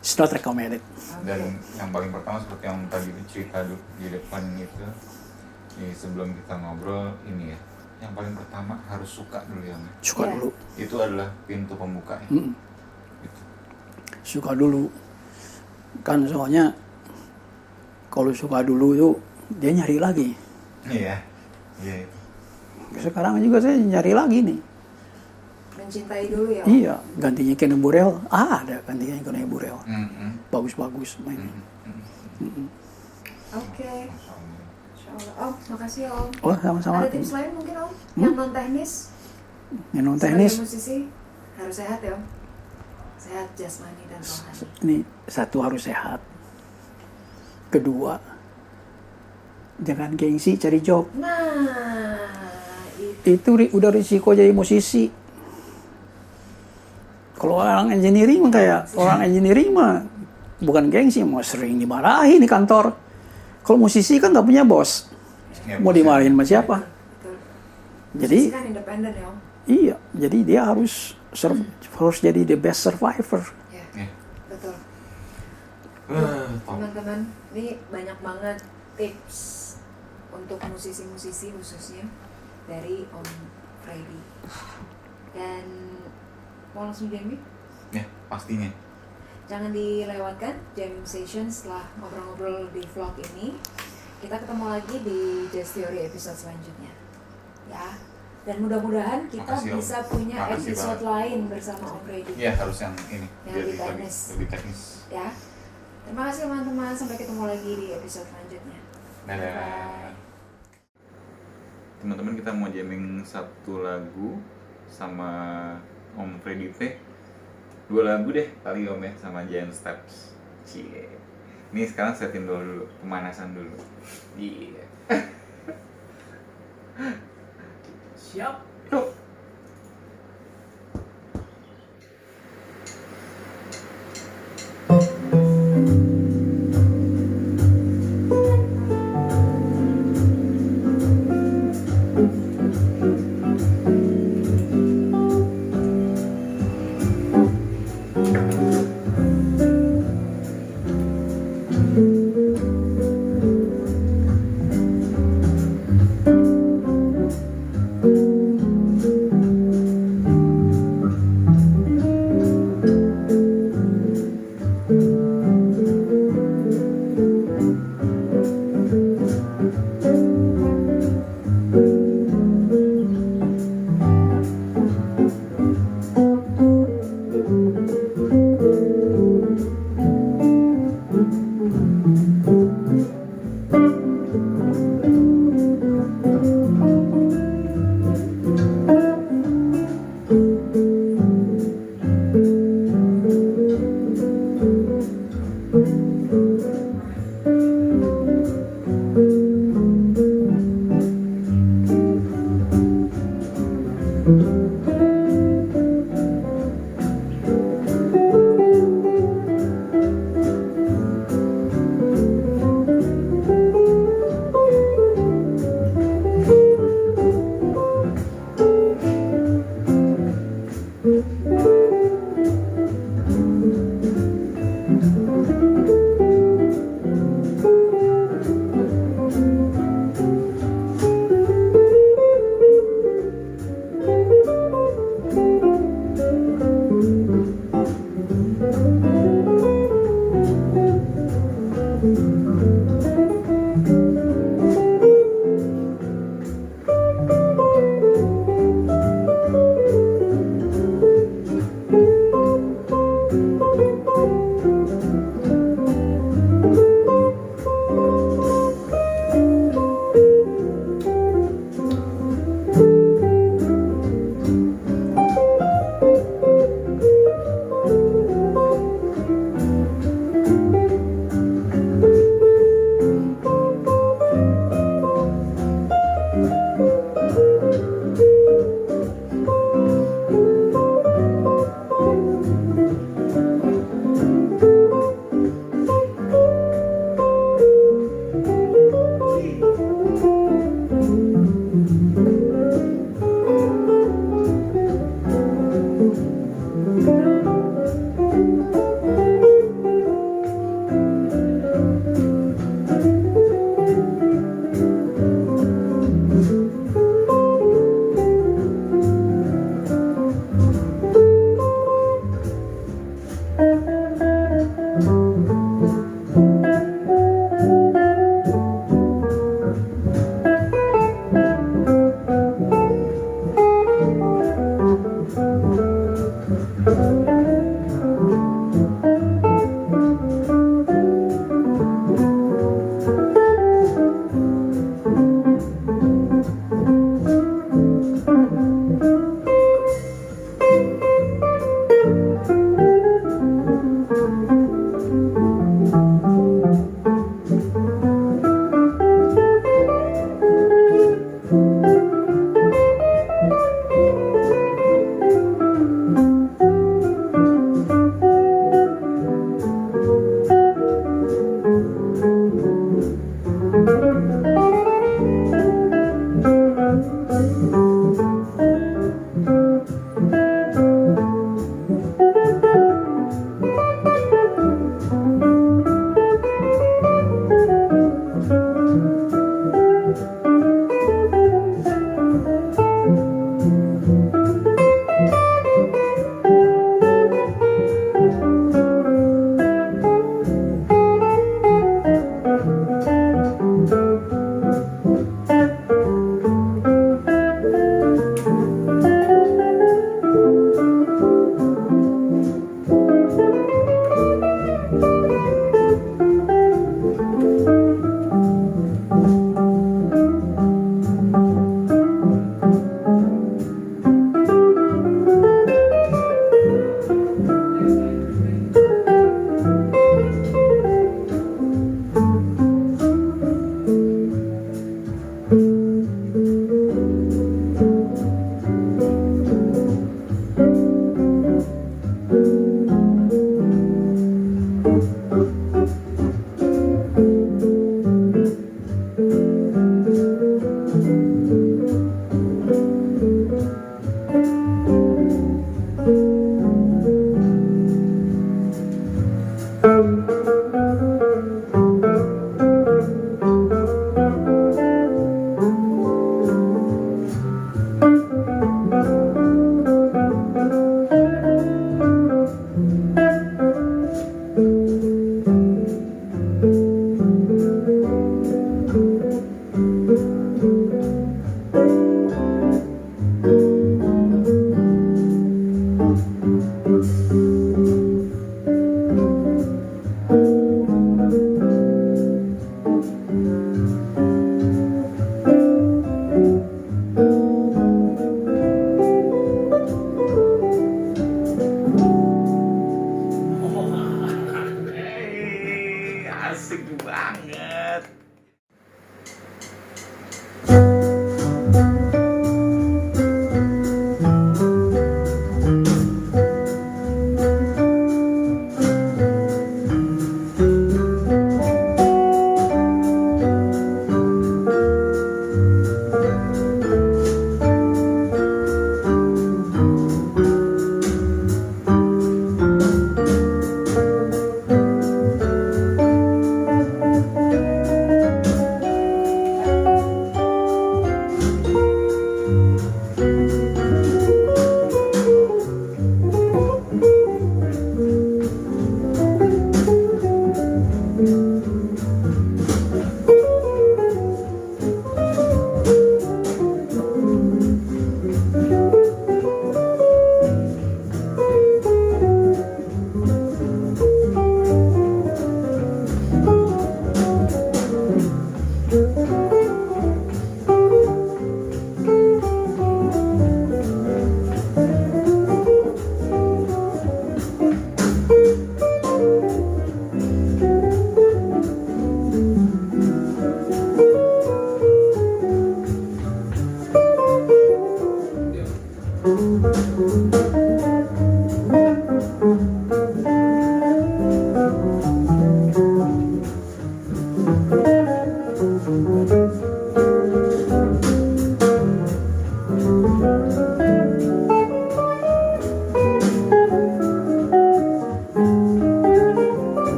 It's not recommended.
Dan yang paling pertama seperti yang tadi cerita di depan itu, Nih, sebelum kita ngobrol ini ya, yang paling pertama harus suka dulu ya, Om.
Suka
Iya.
dulu.
Itu adalah pintu pembuka ya. Gitu.
Suka dulu. Kan soalnya kalau suka dulu itu dia nyari lagi.
Iya, iya itu.
Sekarang juga saya nyari lagi nih.
Mencintai dulu ya Om.
Iya, gantinya Kenny Burrell. Ada gantinya Kenny Burrell. Bagus-bagus mainnya.
Oke.
Masya Allah.
Insya Allah. Om, makasih ya Om.
Oh, sama-sama.
Ada tips lain mungkin Om? Yang non teknis?
Minum teknis.
Sebagai musisi harus sehat ya Om. Sehat jasmani dan rohani.
Ini satu harus sehat. Kedua, jangan gengsi cari job.
Nah,
Itu udah risiko jadi musisi. Kalau orang engineering mah kayak orang engineering mah bukan gengsi, mau sering dimarahin di kantor. Kalau musisi kan nggak punya bos,
Ya,
mau
bosnya.
dimarahin sama siapa?
betul.
Jadi
Musisi kan independen ya Om.
iya, jadi dia harus jadi the best survivor.
Ya,
Ya.
betul.
Tom.
Teman-teman, ini banyak banget tips untuk musisi-musisi khususnya dari Om Freddy. Dan mau langsung jamming?
Ya, pastinya.
Jangan dilewatkan jamming session setelah ngobrol-ngobrol di vlog ini. Kita ketemu lagi di Jazz Theory episode selanjutnya. Ya. Dan mudah-mudahan kita
Makasih, Om.
bisa punya
Makasih
episode
banget.
lain bersama Om Freddy.
Ya, harus yang ini.
Yang
Jadi
lebih teknis.
lebih teknis.
Ya. Terima kasih teman-teman. Sampai ketemu lagi di episode selanjutnya.
Dadah.
Bye.
Teman-teman, kita mau jamming satu lagu sama Om Freddy T. 2 lagu deh kali Om ya, sama Giant Steps. Cie. Ini sekarang setin dulu, pemanasan dulu. Iya.
Siap.
Yuk. Asik banget.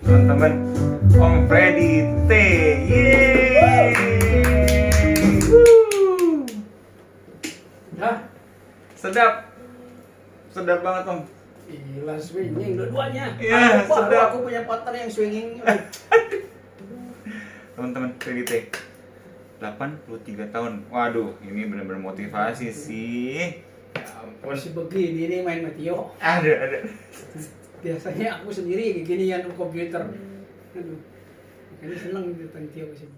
Teman-teman, Om Freddy T. Yeay.
Hah?
Sedap. Sedap banget, Om.
Gila swinging dua-duanya.
Iya, sedap.
Aku punya partner yang swinging.
Teman-teman, Freddy T. 83 tahun. Waduh, ini benar-benar motivasi sih.
Masih begini nih main Metio.
Ada.
Biasanya aku sendiri ginian komputer. Aduh. Makanya seneng tentang Tio sih.